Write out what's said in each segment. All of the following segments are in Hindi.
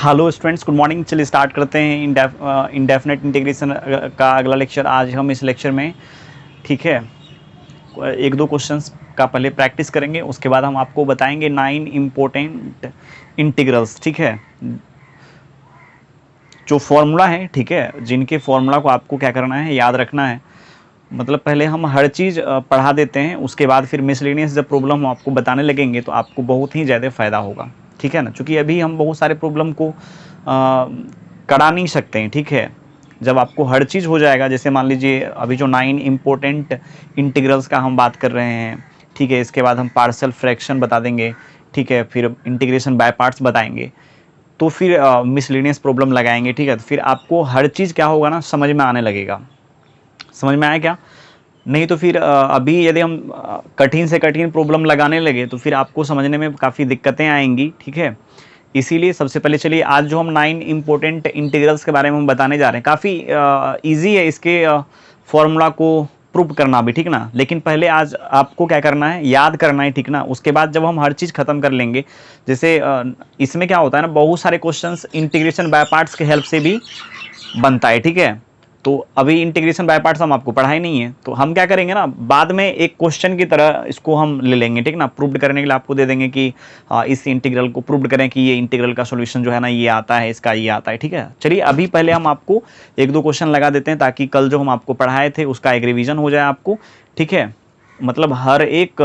Hello students, good morning. चलिए स्टार्ट करते हैं इंडेफिनेट इंटीग्रेशन का अगला लेक्चर। आज हम इस लेक्चर में, ठीक है, एक दो क्वेश्चंस का पहले प्रैक्टिस करेंगे, उसके बाद हम आपको बताएंगे 9 इम्पोर्टेंट इंटीग्रल्स, ठीक है, जो फॉर्मूला है, ठीक है, जिनके फॉर्मूला को आपको क्या करना है, याद रखना है। मतलब पहले हम हर चीज़ पढ़ा देते हैं, उसके बाद फिर मिसलेनियस जब प्रॉब्लम आपको बताने लगेंगे तो आपको बहुत ही ज़्यादा फ़ायदा होगा, ठीक है ना। क्योंकि अभी हम बहुत सारे प्रॉब्लम को करा नहीं सकते हैं, ठीक है। जब आपको हर चीज़ हो जाएगा, जैसे मान लीजिए अभी जो 9 इम्पोर्टेंट इंटीग्रल्स का हम बात कर रहे हैं, ठीक है, इसके बाद हम पार्शियल फ्रैक्शन बता देंगे, ठीक है, फिर इंटीग्रेशन बाय पार्ट्स बताएंगे, तो फिर मिसलेनियस प्रॉब्लम लगाएंगे, ठीक है। तो फिर आपको हर चीज़ क्या होगा ना, समझ में आने लगेगा। समझ में आया क्या? नहीं तो फिर अभी यदि हम कठिन से कठिन प्रॉब्लम लगाने लगे तो फिर आपको समझने में काफ़ी दिक्कतें आएंगी, ठीक है। इसीलिए सबसे पहले चलिए आज जो हम 9 इम्पोर्टेंट इंटीग्रल्स के बारे में हम बताने जा रहे हैं, काफ़ी इजी है इसके फॉर्मूला को प्रूव करना भी, ठीक ना। लेकिन पहले आज आपको क्या करना है, याद करना है, ठीक ना। उसके बाद जब हम हर चीज़ खत्म कर लेंगे, जैसे इसमें क्या होता है ना, बहुत सारे क्वेश्चंस इंटीग्रेशन बाय पार्ट्स के हेल्प से भी बनता है, ठीक है। तो अभी इंटीग्रेशन बाय पार्ट्स हम आपको पढ़ाई नहीं है, तो हम क्या करेंगे ना, बाद में एक क्वेश्चन की तरह इसको हम ले लेंगे, ठीक ना। प्रूव करने के लिए आपको दे देंगे कि इस इंटीग्रल को प्रूव करें कि ये इंटीग्रल का सॉल्यूशन जो है ना, ये आता है, इसका ये आता है, ठीक है। चलिए अभी पहले हम आपको एक दो क्वेश्चन लगा देते हैं, ताकि कल जो हम आपको पढ़ाए थे उसका एक रिविजन हो जाए आपको, ठीक है। मतलब हर एक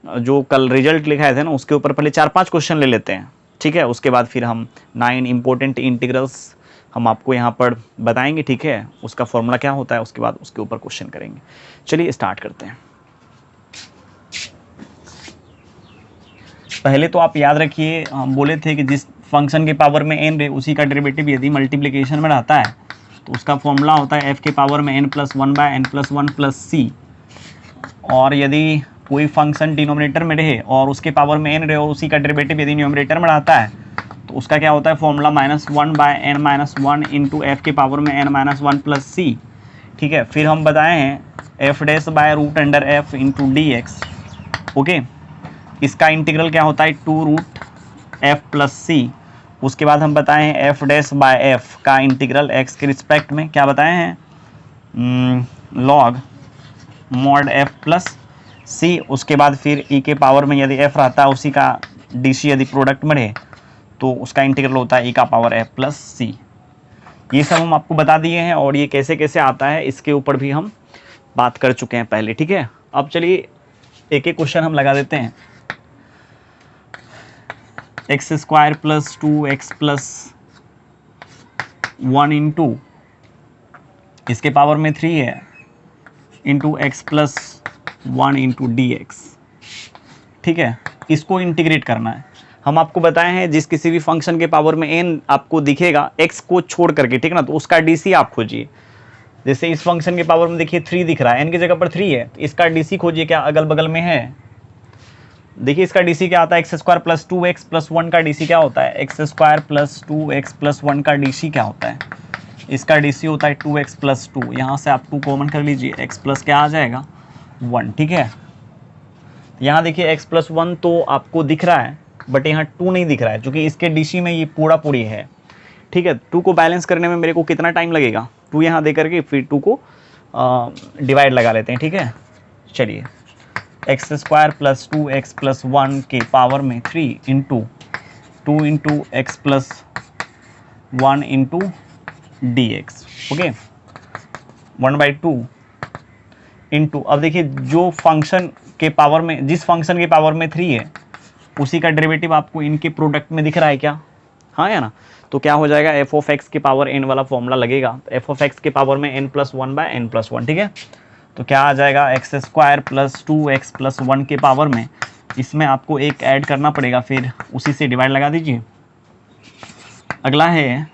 जो कल रिजल्ट लिखाए थे ना, उसके ऊपर पहले 4-5 क्वेश्चन ले लेते हैं, ठीक है। उसके बाद फिर हम 9 इंपॉर्टेंट इंटीग्रल्स हम आपको यहाँ पर बताएंगे, ठीक है, उसका फॉर्मूला क्या होता है, उसके बाद उसके ऊपर क्वेश्चन करेंगे। चलिए स्टार्ट करते हैं। पहले तो आप याद रखिए, हम बोले थे कि जिस फंक्शन के पावर में n रहे उसी का डेरिवेटिव यदि मल्टीप्लिकेशन में रहता है तो उसका फॉर्मूला होता है f के पावर में n+1/n+1+c। और यदि कोई फंक्शन डिनोमिनेटर में रहे और उसके पावर में n रहे और उसी का डेरिवेटिव यदि न्यूमरेटर में रहता है तो उसका क्या होता है, फॉर्मूला -1/n-1 इंटू एफ के पावर में n-1+c, ठीक है। फिर हम बताए हैं f'/√f इंटू dx, ओके। इसका इंटीग्रल क्या होता है, 2√f+c। उसके बाद हम बताए हैं f'/f का इंटीग्रल x के रिस्पेक्ट में क्या बताए हैं, log mod f+c। उसके बाद फिर e के पावर में यदि f रहता है उसी का dc यदि प्रोडक्ट में रहे तो उसका इंटीग्रल होता है e का पावर f+c। ये सब हम आपको बता दिए हैं, और ये कैसे कैसे आता है इसके ऊपर भी हम बात कर चुके हैं पहले, ठीक है। अब चलिए एक एक क्वेश्चन हम लगा देते हैं। x² + 2x + 1 इंटू इसके पावर में 3 है इंटू x + 1 इंटू dx, ठीक है। इसको इंटीग्रेट करना है। हम आपको बताए हैं जिस किसी भी फंक्शन के पावर में n आपको दिखेगा x को छोड़ करके, ठीक ना, तो उसका dc आप खोजिए। जैसे इस फंक्शन के पावर में देखिए 3 दिख रहा है, n की जगह पर 3 है, तो इसका dc खोजिए, क्या अगल बगल में है। देखिए इसका dc क्या आता है, x² + 2x + 1 का dc क्या होता है, x² + 2x + 1 का dc क्या होता है, इसका dc होता है 2x + 2। यहाँ से आप 2 कॉमन कर लीजिए, x प्लस क्या आ जाएगा 1, ठीक है। यहाँ देखिए x + 1 तो आपको दिख रहा है, बट यहाँ 2 नहीं दिख रहा है, क्योंकि इसके dc में ये पूरी है, ठीक है। 2 को बैलेंस करने में मेरे को कितना टाइम लगेगा, 2 यहाँ दे करके फिर 2 को डिवाइड लगा लेते हैं, ठीक है। चलिए x² + 2x + 1 के पावर में 3 into 2 into x + 1 into dx, okay, 1/2 into, अब देखिए जो फंक्शन के पावर में, जिस फंक्शन के पावर में 3 है उसी का डेरिवेटिव आपको इनके प्रोडक्ट में दिख रहा है क्या, हाँ या ना। तो क्या हो जाएगा, f(x) के पावर n वाला फॉर्मूला लगेगा, f(x) के पावर में n+1/n+1, ठीक है। तो क्या आ जाएगा, x² + 2x + 1 के पावर में, इसमें आपको एक ऐड करना पड़ेगा, फिर उसी से डिवाइड लगा दीजिए। अगला है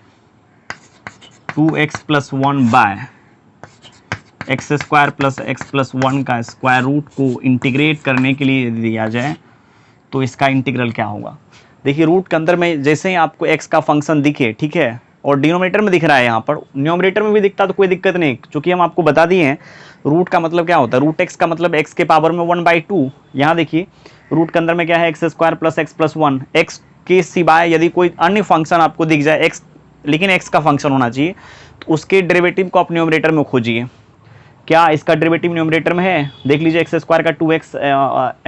2x + 1/x² + x + 1 का स्क्वायर रूट को इंटीग्रेट करने के लिए दिया जाए तो इसका इंटीग्रल क्या होगा। देखिए रूट के अंदर में जैसे ही आपको x का फंक्शन दिखे, ठीक है, और डिनोमिनेटर में दिख रहा है, यहाँ पर न्यूमरेटर में भी दिखता तो कोई दिक्कत नहीं, क्योंकि हम आपको बता दिए हैं रूट का मतलब क्या होता है, रूट x का मतलब x के पावर में 1/2। यहाँ देखिए रूट के अंदर में क्या है, x² + x + 1, x के सिवाय यदि कोई अन्य फंक्शन आपको दिख जाए x, लेकिन x का फंक्शन होना चाहिए, तो उसके डेरिवेटिव को आप न्यूमरेटर में खोजिए। क्या इसका डेरिवेटिव न्यूमरेटर में है? देख लीजिए, एक्स स्क्वायर का 2x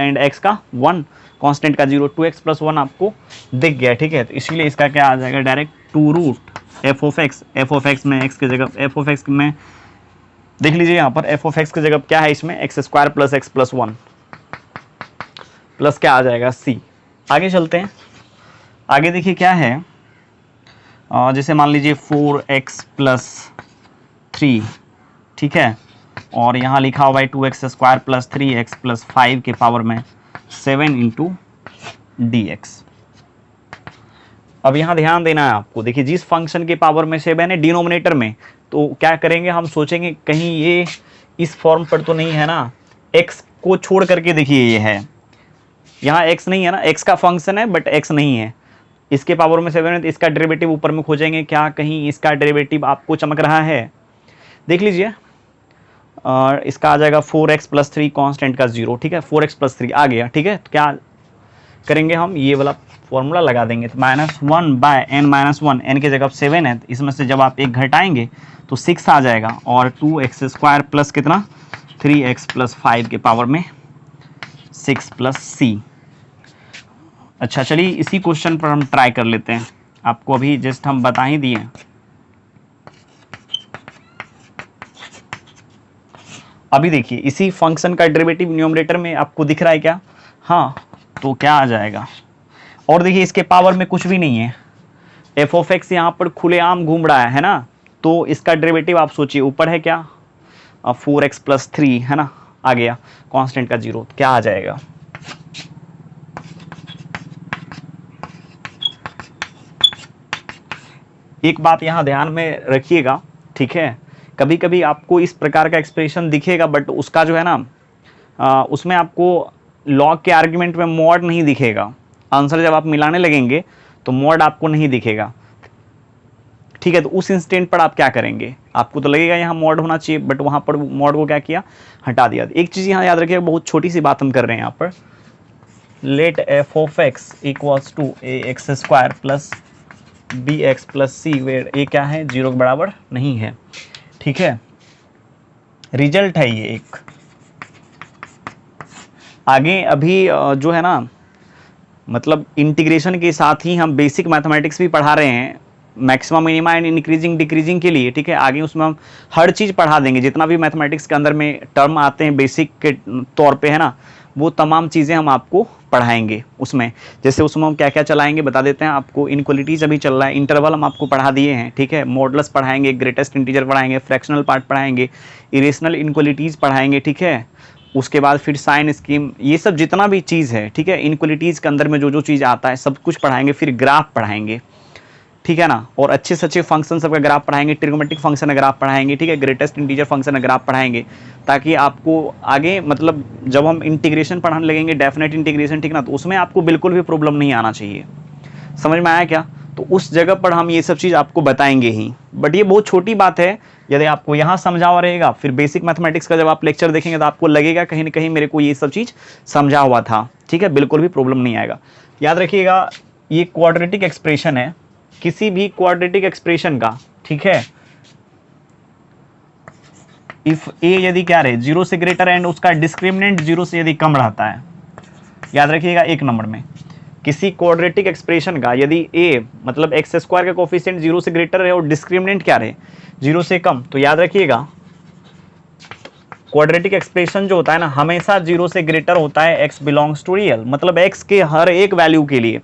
एंड x का 1, कांस्टेंट का 0, 2x + 1 आपको दिख गया, ठीक है। तो इसीलिए इसका क्या आ जाएगा, direct 2 root f of x में x की जगह एफ ऑफ एक्स में देख लीजिए, यहाँ पर एफ ऑफ एक्स की जगह क्या है, इसमें x square plus x plus 1 plus क्या आ जाएगा c। आगे चलते हैं, आगे देखिए क्या है, जैसे मान लीजिए 4x + 3, ठीक है, और यहाँ लिखा हुआ है 2x² + 3x + 5 के पावर में 7 × dx। अब यहाँ ध्यान देना है आपको, देखिए जिस फंक्शन के पावर में 7 है डिनोमिनेटर में, तो क्या करेंगे, हम सोचेंगे कहीं ये इस फॉर्म पर तो नहीं है ना, x को छोड़ करके देखिए ये है, यहाँ x नहीं है ना, x का फंक्शन है बट x नहीं है, इसके पावर में 7 है, तो इसका डेरिवेटिव ऊपर में खोजेंगे, क्या कहीं इसका डेरिवेटिव आपको चमक रहा है? देख लीजिए, और इसका आ जाएगा 4x + 3 कांस्टेंट का 0, ठीक है, 4x + 3 आ गया, ठीक है। तो क्या करेंगे, हम ये वाला फॉर्मूला लगा देंगे, तो -1/n-1, n की जगह 7 है, इसमें से जब आप एक घटाएंगे तो 6 आ जाएगा, और 2x² प्लस कितना 3x + 5 के पावर में 6 + c। अच्छा चलिए इसी क्वेश्चन पर हम ट्राई कर लेते हैं, आपको अभी जस्ट हम बता ही दिए। अभी देखिए इसी फंक्शन का डेरिवेटिव न्यूमरेटर में आपको दिख रहा है क्या? हाँ, तो क्या आ जाएगा, और देखिए इसके पावर में कुछ भी नहीं है, एफ ऑफ एक्स यहाँ पर खुलेआम घूम रहा है ना, तो इसका डेरिवेटिव आप सोचिए, ऊपर है क्या 4x + 3 है ना, आ गया कांस्टेंट का 0, क्या आ जाएगा, एक बात यहाँ ध्यान में रखिएगा, ठीक है, कभी कभी आपको इस प्रकार का एक्सप्रेशन दिखेगा बट उसका जो है ना उसमें आपको लॉग के आर्ग्यूमेंट में मॉड नहीं दिखेगा, आंसर जब आप मिलाने लगेंगे तो मॉड आपको नहीं दिखेगा, ठीक है। तो उस इंस्टेंट पर आप क्या करेंगे, आपको तो लगेगा यहाँ मॉड होना चाहिए, बट वहाँ पर मॉड को क्या किया, हटा दिया। एक चीज़ यहाँ याद रखिएगा, बहुत छोटी सी बात हम कर रहे हैं यहाँ पर, let f of x = ax² + bx + c where a क्या है, 0 के बराबर नहीं है, ठीक है, रिजल्ट है ये एक। आगे अभी जो है ना, मतलब इंटीग्रेशन के साथ ही हम बेसिक मैथमेटिक्स भी पढ़ा रहे हैं, maximum minima and increasing decreasing के लिए, ठीक है। आगे उसमें हम हर चीज़ पढ़ा देंगे, जितना भी मैथमेटिक्स के अंदर में टर्म आते हैं बेसिक के तौर पे, है ना, वो तमाम चीज़ें हम आपको पढ़ाएंगे उसमें। जैसे उसमें हम क्या क्या चलाएंगे बता देते हैं आपको, इनक्वलिटीज अभी चल रहा है, इंटरवल हम आपको पढ़ा दिए हैं, ठीक है, मॉडुलस पढ़ाएंगे, ग्रेटेस्ट इंटीजर पढ़ाएंगे, फ्रैक्शनल पार्ट पढ़ाएंगे, इरेशनल इनक्वलिटीज़ पढ़ाएंगे, ठीक है, उसके बाद फिर साइन स्कीम, ये सब जितना भी चीज़ है, ठीक है, इनक्वलिटीज़ के अंदर में जो जो चीज़ आता है सब कुछ पढ़ाएंगे, फिर ग्राफ पढ़ाएंगे, ठीक है ना, और अच्छे से अच्छे फंक्शन सबका ग्राफ पढ़ाएंगे, ट्रिग्नोमेट्रिक फंक्शन का ग्राफ पढ़ाएंगे, ठीक है, ग्रेटेस्ट इंटीजर फंक्शन का ग्राफ पढ़ाएंगे, ताकि आपको आगे मतलब जब हम इंटीग्रेशन पढ़ाने लगेंगे, डेफिनेट इंटीग्रेशन, ठीक ना, तो उसमें आपको बिल्कुल भी प्रॉब्लम नहीं आना चाहिए। समझ में आया क्या? तो उस जगह पर हम ये सब चीज़ आपको बताएंगे ही, बट ये बहुत छोटी बात है, यदि आपको यहाँ समझा हुआ रहेगा, फिर बेसिक मैथमेटिक्स का जब आप लेक्चर देखेंगे तो आपको लगेगा कहीं ना कहीं मेरे को ये सब चीज़ समझा हुआ था, ठीक है, बिल्कुल भी प्रॉब्लम नहीं आएगा। याद रखिएगा, ये क्वाड्रेटिक एक्सप्रेशन है, किसी भी क्वाड्रेटिक एक्सप्रेशन का, ठीक है, इफ ए यदि क्या रहे 0 से ग्रेटर एंड उसका डिस्क्रिमिनेंट 0 से यदि कम रहता है, याद रखिएगा 1 नंबर में, किसी क्वाड्रेटिक एक्सप्रेशन का यदि a मतलब x² का कोफिशिएंट 0 से ग्रेटर है और डिस्क्रिमिनेंट क्या रहे 0 से कम, तो याद रखिएगा क्वाड्रेटिक एक्सप्रेशन जो होता है ना, हमेशा 0 से ग्रेटर होता है x बिलोंग्स टू रियल, मतलब x के हर एक वैल्यू के लिए,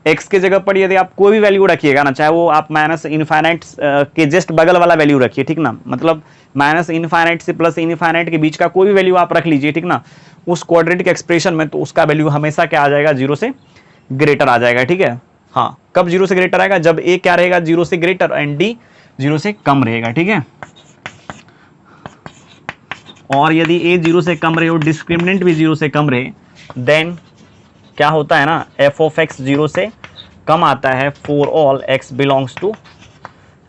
x के जगह पर यदि आप कोई भी वैल्यू रखिएगा ना, चाहे वो आप -इनफाइनाइट के जस्ट बगल वाला वैल्यू रखिए, ठीक ना, मतलब -इनफाइनाइट से +इनफाइनाइट के बीच का कोई भी वैल्यू आप रख लीजिए, ठीक ना, उस क्वाड्रेटिक एक्सप्रेशन में तो उसका वैल्यू हमेशा क्या आ जाएगा, 0 से ग्रेटर आ जाएगा, ठीक है। हाँ, कब 0 से ग्रेटर आएगा, जब a क्या रहेगा 0 से ग्रेटर एंड d 0 से कम रहेगा, ठीक है। और यदि a 0 से कम रहे और डिस्क्रिमिनेंट भी 0 से कम रहे, देन क्या होता है ना, f of x 0 से कम आता है for all x belongs to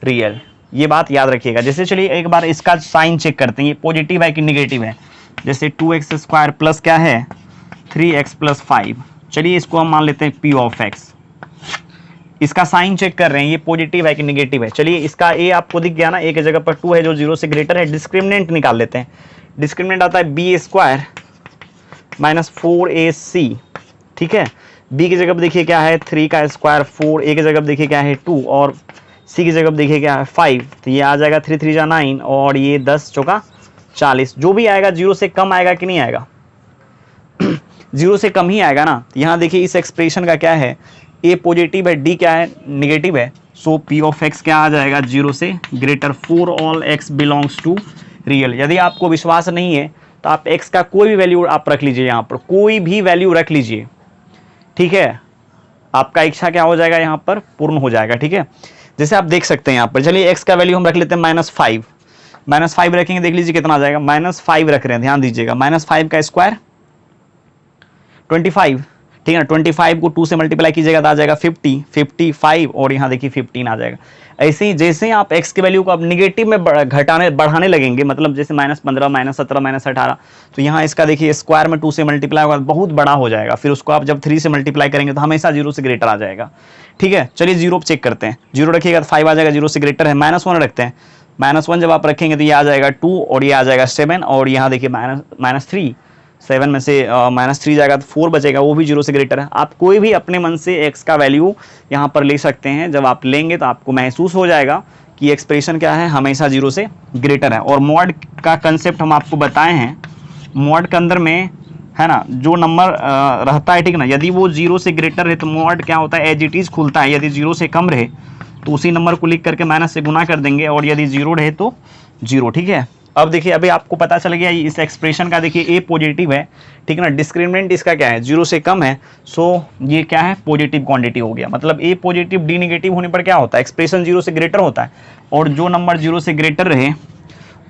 real, ये बात याद रखिएगा। जैसे चलिए एक बार इसका साइन चेक करते हैं, ये पॉजिटिव है कि निगेटिव है, जैसे 2x² प्लस क्या है 3x + 5, चलिए इसको हम मान लेते हैं p of x, इसका साइन चेक कर रहे हैं ये पॉजिटिव है कि नेगेटिव है। चलिए इसका ए आपको दिख गया ना, ए की जगह पर 2 है जो 0 से ग्रेटर है। डिस्क्रिमिनेंट निकाल लेते हैं। डिस्क्रिमिनेंट आता है बी स्क्वायर माइनस 4ac, ठीक है। बी की जगह पर देखिए क्या है 3 का स्क्वायर 4, ए की जगह पर देखिए क्या है 2 और सी की जगह पर देखिए क्या है 5। तो ये आ जाएगा 3 3 जा 9 और ये 10 चौका 40। जो भी आएगा 0 से कम आएगा कि नहीं आएगा 0 से कम ही आएगा ना। यहाँ देखिए इस एक्सप्रेशन का क्या है, ए पॉजिटिव है, डी क्या है नेगेटिव है। सो पी ऑफ एक्स क्या आ जाएगा 0 से greater for all x belongs to real. यदि आपको विश्वास नहीं है तो आप एक्स का कोई भी वैल्यू आप रख लीजिए, यहाँ पर कोई भी वैल्यू रख लीजिए, ठीक है। आपका इच्छा क्या हो जाएगा यहाँ पर पूर्ण हो जाएगा, ठीक है। जैसे आप देख सकते हैं यहाँ पर, चलिए एक्स का वैल्यू हम रख लेते हैं -5। -5 रखेंगे, देख लीजिए कितना आ जाएगा, -5 रख रहे हैं, ध्यान दीजिएगा। -5 का स्क्वायर 25, ठीक है ना। 25 को 2 से मल्टीप्लाई कीजिएगा तो आ जाएगा 50, 55 और यहाँ देखिए 15 आ जाएगा। ऐसे ही जैसे आप x की वैल्यू को आप निगेटिव में बढ़ाने लगेंगे, मतलब जैसे -15, -17, -18, तो यहाँ इसका देखिए स्क्वायर में 2 से मल्टीप्लाई होगा बहुत बड़ा हो जाएगा। फिर उसको आप जब 3 से मल्टीप्लाई करेंगे तो हमेशा 0 से ग्रेटर आ जाएगा, ठीक है। चलिए 0 चेक करते हैं। 0 रखिएगा तो 5 आ जाएगा, 0 से ग्रेटर है। -1 रखते हैं, -1 जब आप रखेंगे तो ये आ जाएगा 2 और ये आ जाएगा 7 और यहाँ देखिए -3, 7 में से -3 जाएगा तो 4 बचेगा, वो भी 0 से ग्रेटर है। आप कोई भी अपने मन से x का वैल्यू यहाँ पर ले सकते हैं। जब आप लेंगे तो आपको महसूस हो जाएगा कि एक्सप्रेशन क्या है, हमेशा 0 से ग्रेटर है। और मॉड का कंसेप्ट हम आपको बताए हैं। मॉड के अंदर में है ना जो नंबर रहता है, ठीक ना, यदि वो 0 से ग्रेटर है तो मॉड क्या होता है एज इट इज खुलता है। यदि 0 से कम रहे तो उसी नंबर को लिख करके माइनस से गुना कर देंगे और यदि 0 रहे तो 0, ठीक है। अब देखिए अभी आपको पता चल गया इस एक्सप्रेशन का, देखिए ए पॉजिटिव है, ठीक है ना। डिस्क्रिमिनेंट इसका क्या है 0 से कम है, सो ये क्या है पॉजिटिव क्वांटिटी हो गया। मतलब ए पॉजिटिव डी नेगेटिव होने पर क्या होता है एक्सप्रेशन 0 से ग्रेटर होता है और जो नंबर 0 से ग्रेटर रहे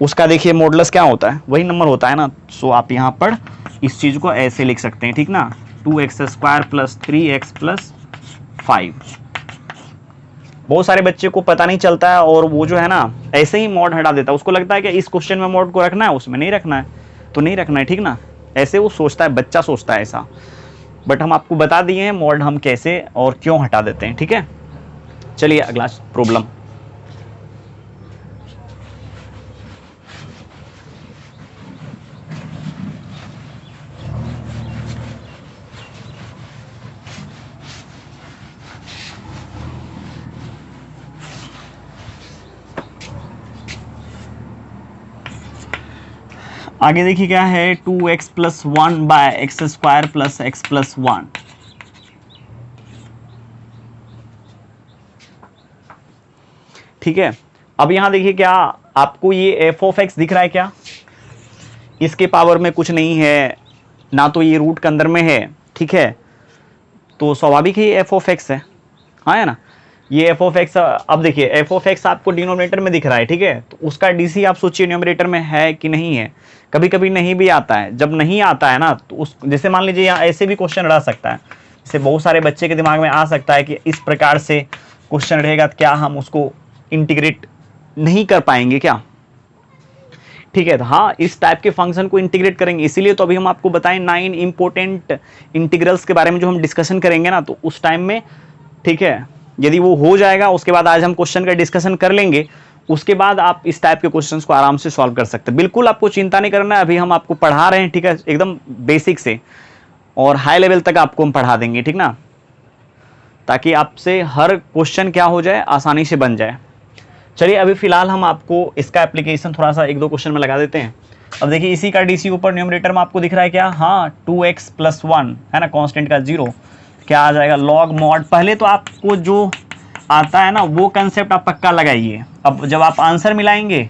उसका देखिए मॉडुलस क्या होता है वही नंबर होता है ना। सो आप यहाँ पर इस चीज़ को ऐसे लिख सकते हैं, ठीक ना, 2x² + 3x + 5। बहुत सारे बच्चे को पता नहीं चलता है और वो जो है ना ऐसे ही मॉड हटा देता है। उसको लगता है कि इस क्वेश्चन में मॉड को रखना है, उसमें नहीं रखना है तो नहीं रखना है, ठीक ना। ऐसे वो सोचता है, बच्चा सोचता है ऐसा। बट हम आपको बता दिए हैं मॉड हम कैसे और क्यों हटा देते हैं, ठीक है। चलिए अगला प्रॉब्लम। आगे देखिए क्या है 2x + 1/x² + x + 1। ठीक है। अब यहाँ देखिए क्या आपको ये f(x) दिख रहा है क्या, इसके पावर में कुछ नहीं है ना, तो ये रूट के अंदर में है, ठीक है। तो स्वाभाविक ही f(x) है, हाँ है ना। ये f(x), अब देखिए f(x) आपको डिनोमिनेटर में दिख रहा है, ठीक है। तो उसका dc आप सोचिए न्यूमरेटर में है कि नहीं है। कभी कभी नहीं भी आता है। जब नहीं आता है ना तो उस जैसे मान लीजिए यहाँ ऐसे भी क्वेश्चन रह सकता है, जैसे बहुत सारे बच्चे के दिमाग में आ सकता है कि इस प्रकार से क्वेश्चन रहेगा तो क्या हम उसको इंटीग्रेट नहीं कर पाएंगे क्या, ठीक है। तो हाँ इस टाइप के फंक्शन को इंटीग्रेट करेंगे। इसीलिए तो अभी हम आपको बताएं 9 इंपॉर्टेंट इंटीग्रल्स के बारे में जो हम डिस्कशन करेंगे ना, तो उस टाइम में, ठीक है, यदि वो हो जाएगा उसके बाद आज हम क्वेश्चन का डिस्कशन कर लेंगे। उसके बाद आप इस टाइप के क्वेश्चंस को आराम से सॉल्व कर सकते हैं। बिल्कुल आपको चिंता नहीं करना है, अभी हम आपको पढ़ा रहे हैं, ठीक है, एकदम बेसिक से और हाई लेवल तक आपको हम पढ़ा देंगे, ठीक ना, ताकि आपसे हर क्वेश्चन क्या हो जाए आसानी से बन जाए। चलिए अभी फिलहाल हम आपको इसका एप्लीकेशन थोड़ा सा 1-2 क्वेश्चन में लगा देते हैं। अब देखिए इसी का डीसी ऊपर न्यूमरेटर में आपको दिख रहा है क्या, हाँ 2x + 1 है ना, कांस्टेंट का 0 क्या आ जाएगा लॉग मॉड। पहले तो आपको जो आता है ना वो कंसेप्ट आप पक्का लगाइए। अब जब आप आंसर मिलाएंगे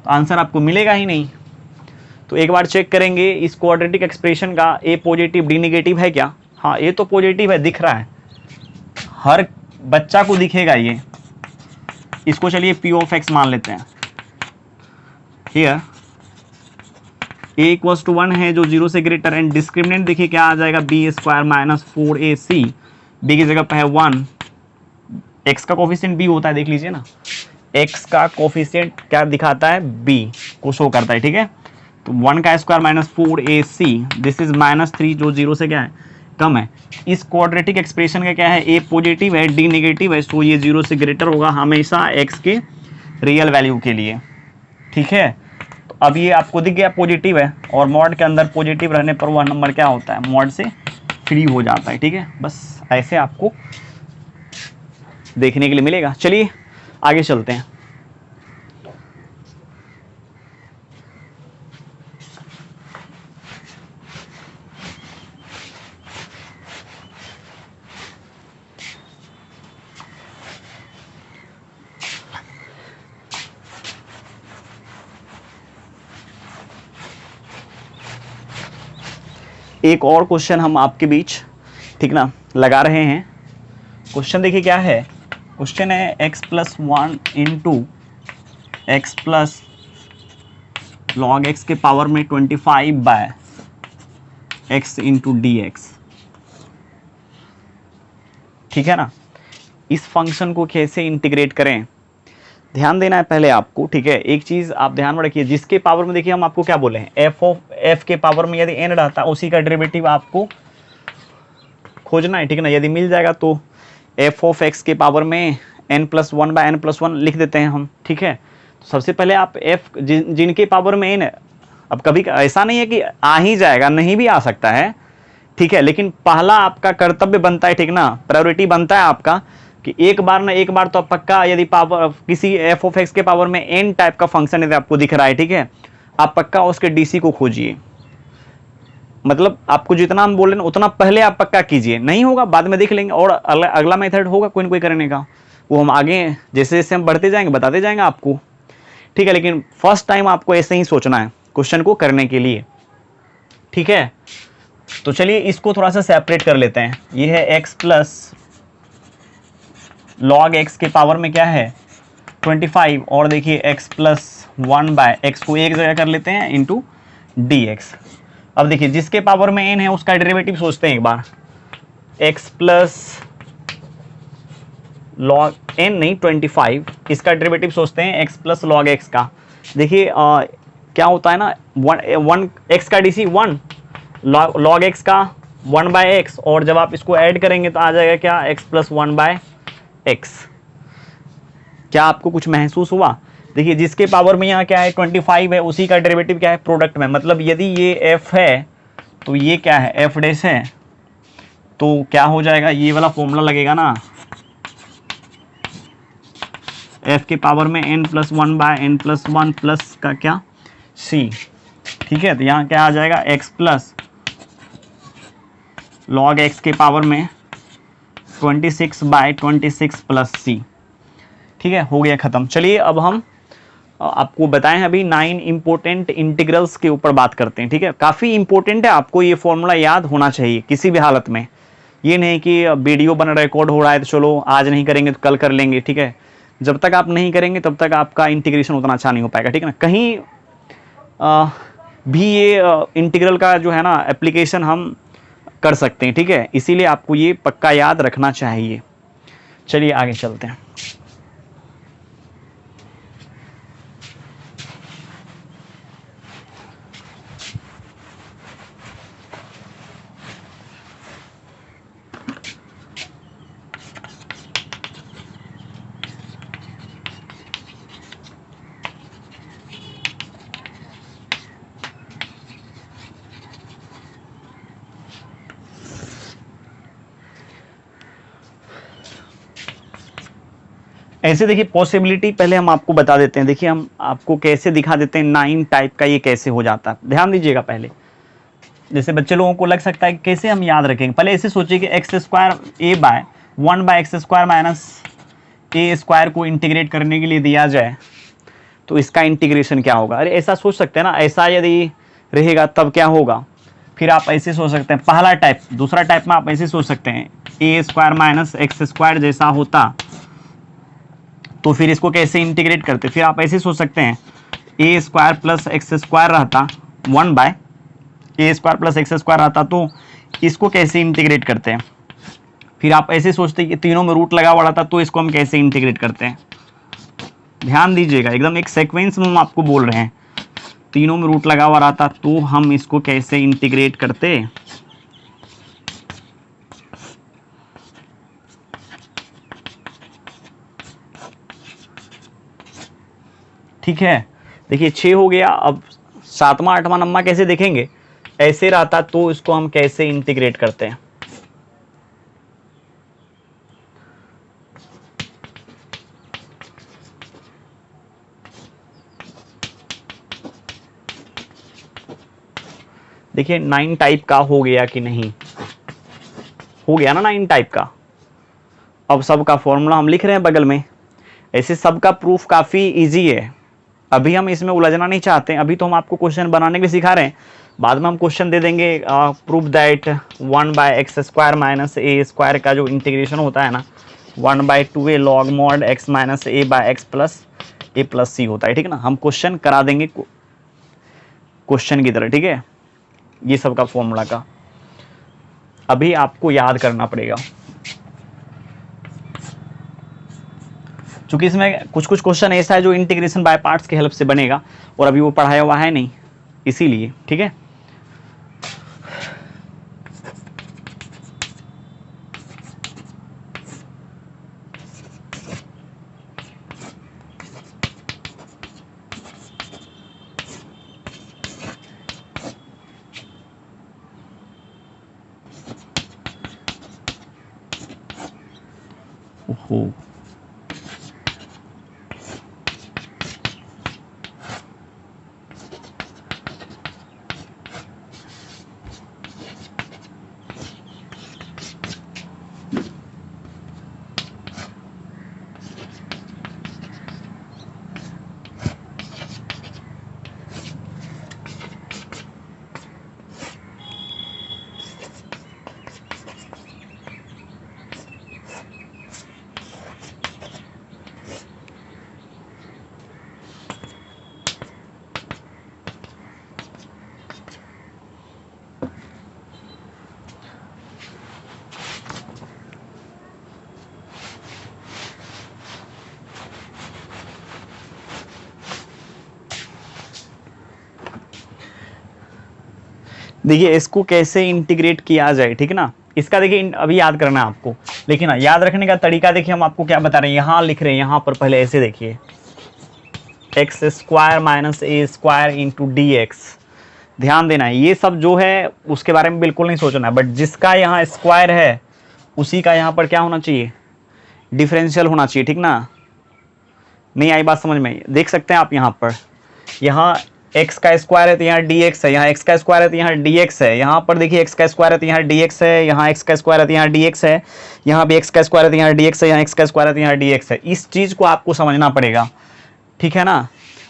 तो आंसर आपको मिलेगा ही नहीं। तो एक बार चेक करेंगे इस क्वाड्रेटिक एक्सप्रेशन का, ए पॉजिटिव डी नेगेटिव है क्या, हाँ ए तो पॉजिटिव है, दिख रहा है, हर बच्चा को दिखेगा ये। इसको चलिए p(x) मान लेते हैं। हियर a = 1 है जो 0 से ग्रेटर एंड डिस्क्रिमिनेंट देखिए क्या आ जाएगा b² - 4ac। b की जगह पे है 1, x का कोफिशिएंट b होता है, देख लीजिए ना, x का कोफिशिएंट क्या दिखाता है b को शो करता है, ठीक है। तो 1 का स्क्वायर -4ac, दिस इज -3 जो 0 से क्या है कम है। इस क्वाड्रेटिक एक्सप्रेशन का क्या है, ए पॉजिटिव है डी नेगेटिव है, सो ये 0 से ग्रेटर होगा हमेशा एक्स के रियल वैल्यू के लिए। ठीक है, तो अब ये आपको दिख गया पॉजिटिव है, और मॉड के अंदर पॉजिटिव रहने पर वह नंबर क्या होता है, मॉड से फ्री हो जाता है। ठीक है, बस ऐसे आपको देखने के लिए मिलेगा। चलिए आगे चलते हैं। एक और क्वेश्चन हम आपके बीच, ठीक ना, लगा रहे हैं। क्वेश्चन देखिए क्या है, क्वेश्चन है x+1 into x plus log x के पावर में 25/x इंटू डी एक्स। ठीक है ना, इस फंक्शन को कैसे इंटीग्रेट करें, ध्यान देना है पहले आपको। ठीक है, एक चीज आप ध्यान में रखिए, जिसके पावर में, देखिए हम आपको क्या बोले हैं, f के पावर में यदि n रहता उसी का डेरिवेटिव आपको खोजना है। ठीक है ना, यदि मिल जाएगा तो f(x) के पावर में n+1/n+1 लिख देते हैं हम। ठीक है, तो सबसे पहले आप f जिनके पावर में n है, अब कभी ऐसा नहीं है कि आ ही जाएगा, नहीं भी आ सकता है। ठीक है, लेकिन पहला आपका कर्तव्य बनता है, ठीक ना, प्रायोरिटी बनता है आपका कि एक बार ना एक बार तो पक्का, यदि पावर किसी f(x) के पावर में n टाइप का फंक्शन यदि आपको दिख रहा है, ठीक है, आप पक्का उसके डीसी को खोजिए। मतलब आपको जितना हम बोल रहे हैं उतना पहले आप पक्का कीजिए, नहीं होगा बाद में देख लेंगे, और अगला मेथड होगा कोई ना कोई करने का, वो हम आगे जैसे जैसे हम बढ़ते जाएंगे बताते जाएंगे आपको। ठीक है, लेकिन फर्स्ट टाइम आपको ऐसे ही सोचना है क्वेश्चन को करने के लिए। ठीक है, तो चलिए इसको थोड़ा सा सेपरेट कर लेते हैं। ये है x प्लस लॉग एक्स के पावर में क्या है 25, और देखिए x+1/x को एक जगह कर लेते हैं इंटू डी एक्स। अब देखिए जिसके पावर में n है उसका डेरिवेटिव सोचते हैं एक बार, x प्लस लॉग n नहीं 25, इसका डेरिवेटिव सोचते हैं x प्लस लॉग एक्स का। देखिए क्या होता है ना, 1 x का डीसी 1, लॉग एक्स का 1/x, और जब आप इसको ऐड करेंगे तो आ जाएगा क्या, x+1/x। क्या आपको कुछ महसूस हुआ? देखिए जिसके पावर में यहाँ क्या है 25 है, उसी का डेरिवेटिव क्या है प्रोडक्ट में, मतलब यदि ये f है तो ये क्या है f डैश है, तो क्या हो जाएगा, ये वाला फॉर्मूला लगेगा ना, f के पावर में n+1/n+1 प्लस का क्या c। ठीक है, तो यहाँ क्या आ जाएगा x प्लस लॉग x के पावर में 26/26 प्लस c। ठीक है, हो गया खत्म। चलिए अब हम आपको बताएं अभी 9 इंपॉर्टेंट इंटीग्रल्स के ऊपर बात करते हैं। ठीक है, काफ़ी इंपॉर्टेंट है, आपको ये फॉर्मूला याद होना चाहिए किसी भी हालत में। ये नहीं कि वीडियो बन रिकॉर्ड हो रहा है तो चलो आज नहीं करेंगे तो कल कर लेंगे। ठीक है, जब तक आप नहीं करेंगे तब तक आपका इंटीग्रेशन उतना अच्छा नहीं हो पाएगा। ठीक है ना, कहीं भी ये इंटीग्रल का जो है ना एप्लीकेशन हम कर सकते हैं। ठीक है, इसीलिए आपको ये पक्का याद रखना चाहिए। चलिए आगे चलते हैं। ऐसे देखिए पॉसिबिलिटी पहले हम आपको बता देते हैं। देखिए हम आपको कैसे दिखा देते हैं 9 टाइप का ये कैसे हो जाता है, ध्यान दीजिएगा। पहले जैसे बच्चे लोगों को लग सकता है कैसे हम याद रखेंगे, पहले ऐसे सोचिए कि x² a/1/x² - a² को इंटीग्रेट करने के लिए दिया जाए तो इसका इंटीग्रेशन क्या होगा। अरे ऐसा सोच सकते हैं ना, ऐसा यदि रहेगा तब क्या होगा। फिर आप ऐसे सोच सकते हैं पहला टाइप। दूसरा टाइप में आप ऐसे सोच सकते हैं a² - x² जैसा होता तो फिर इसको कैसे इंटीग्रेट करते। फिर आप ऐसे सोच सकते हैं a² + x² रहता 1/a² + x² रहता तो इसको कैसे इंटीग्रेट करते हैं। फिर आप ऐसे सोचते हैं कि तीनों में रूट लगा हुआ रहता तो इसको हम कैसे इंटीग्रेट करते हैं। ध्यान दीजिएगा, एकदम एक सीक्वेंस में हम आपको बोल रहे हैं। तीनों में रूट लगा हुआ रहता तो हम इसको कैसे इंटीग्रेट करते। ठीक है, देखिए 6 हो गया। अब 7वां 8वां नंबर कैसे देखेंगे, ऐसे रहता तो इसको हम कैसे इंटीग्रेट करते हैं। देखिए 9 टाइप का हो गया कि नहीं, हो गया ना 9 टाइप का। अब सबका फॉर्मूला हम लिख रहे हैं बगल में। ऐसे सबका प्रूफ काफ़ी इजी है, अभी हम इसमें उलझना नहीं चाहते हैं। अभी तो हम आपको क्वेश्चन बनाने के लिए सिखा रहे हैं, बाद में हम क्वेश्चन दे देंगे। Proof that 1/x² minus a square का जो इंटीग्रेशन होता है ना, 1/2a log mod x minus a by x plus a plus c होता है, ठीक है ना। हम क्वेश्चन करा देंगे क्वेश्चन की तरह, ठीक है। ये सब का फॉर्मूला का अभी आपको याद करना पड़ेगा, क्योंकि इसमें कुछ कुछ क्वेश्चन ऐसा है जो इंटीग्रेशन बाय पार्ट्स की हेल्प से बनेगा, और अभी वो पढ़ाया हुआ है नहीं, इसीलिए, ठीक है। ओहो, देखिए इसको कैसे इंटीग्रेट किया जाए, ठीक है ना। इसका देखिए अभी याद करना है आपको, लेकिन ना याद रखने का तरीका देखिए हम आपको क्या बता रहे हैं, यहाँ लिख रहे हैं, यहाँ पर पहले ऐसे देखिए x² minus a square into d x. ध्यान देना है, ये सब जो है उसके बारे में बिल्कुल नहीं सोचना है, बट जिसका यहाँ स्क्वायर है उसी का यहाँ पर क्या होना चाहिए, डिफरेंशियल होना चाहिए, ठीक ना। नहीं आई बात समझ में, देख सकते हैं आप यहाँ पर, यहाँ x का स्क्वायर है तो यहाँ dx है, यहाँ x का स्क्वायर है तो यहाँ dx है, यहाँ पर देखिए x का स्क्वायर है तो यहाँ dx है, यहाँ x का स्क्वायर है तो यहाँ dx है, यहाँ भी x का स्क्वायर है तो यहाँ dx है, यहाँ x का स्क्वायर है तो यहाँ dx है। इस चीज़ को आपको समझना पड़ेगा, ठीक है ना।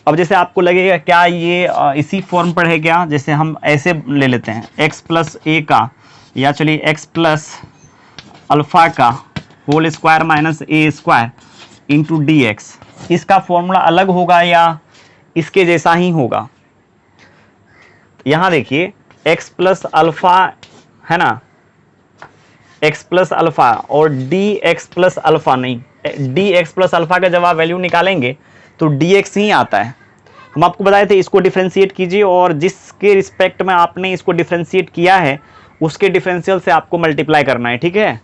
अब जैसे आपको लगेगा क्या ये इसी फॉर्म पर है क्या, जैसे हम ऐसे ले लेते हैं x प्लस ए का, या चलिए x प्लस अल्फ़ा का whole square minus a square into d x. इसका फॉर्मूला अलग होगा या इसके जैसा ही होगा। यहां देखिए x प्लस अल्फा है ना, x प्लस अल्फा और dx प्लस अल्फा नहीं, dx प्लस अल्फा का जब आप वैल्यू निकालेंगे तो dx ही आता है। हम आपको बताए थे इसको डिफरेंशिएट कीजिए, और जिसके रिस्पेक्ट में आपने इसको डिफरेंशिएट किया है उसके डिफरेंशियल से आपको मल्टीप्लाई करना है, ठीक है।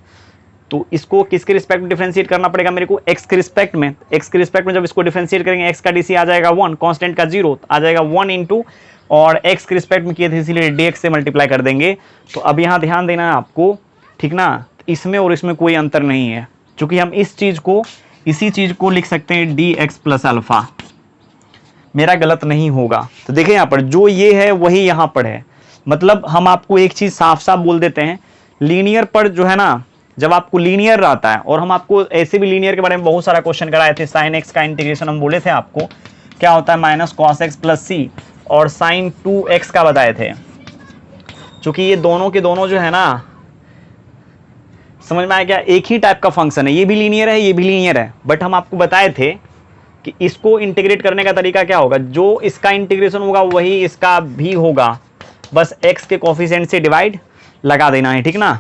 तो इसको किसके रिस्पेक्ट में डिफरेंशिएट करना पड़ेगा मेरे को, x के रिस्पेक्ट में। x के रिस्पेक्ट में जब इसको डिफरेंशिएट करेंगे x का dc आ जाएगा 1, कांस्टेंट का 0 आ जाएगा 1 इंटू, और x के रिस्पेक्ट में किए थे इसीलिए dx से मल्टीप्लाई कर देंगे। तो अब यहाँ ध्यान देना है आपको, ठीक ना, इसमें और इसमें कोई अंतर नहीं है, क्योंकि हम इस चीज़ को इसी चीज़ को लिख सकते हैं dx प्लस अल्फ़ा, मेरा गलत नहीं होगा। तो देखिए यहाँ पर जो ये है वही यहाँ पर है, मतलब हम आपको एक चीज़ साफ साफ बोल देते हैं, लीनियर पर जो है ना, जब आपको लीनियर रहता है, और हम आपको ऐसे भी लीनियर के बारे में बहुत सारा क्वेश्चन कराए थे। साइन एक्स का इंटीग्रेशन हम बोले थे आपको क्या होता है, माइनस कॉस एक्स प्लस सी, और साइन 2x का बताए थे। चूंकि ये दोनों के दोनों जो है ना, समझ में आया क्या, एक ही टाइप का फंक्शन है, ये भी लीनियर है ये भी लीनियर है, बट हम आपको बताए थे कि इसको इंटीग्रेट करने का तरीका क्या होगा, जो इसका इंटीग्रेशन होगा वही इसका भी होगा, बस x के कोफिशिएंट से डिवाइड लगा देना है, ठीक ना।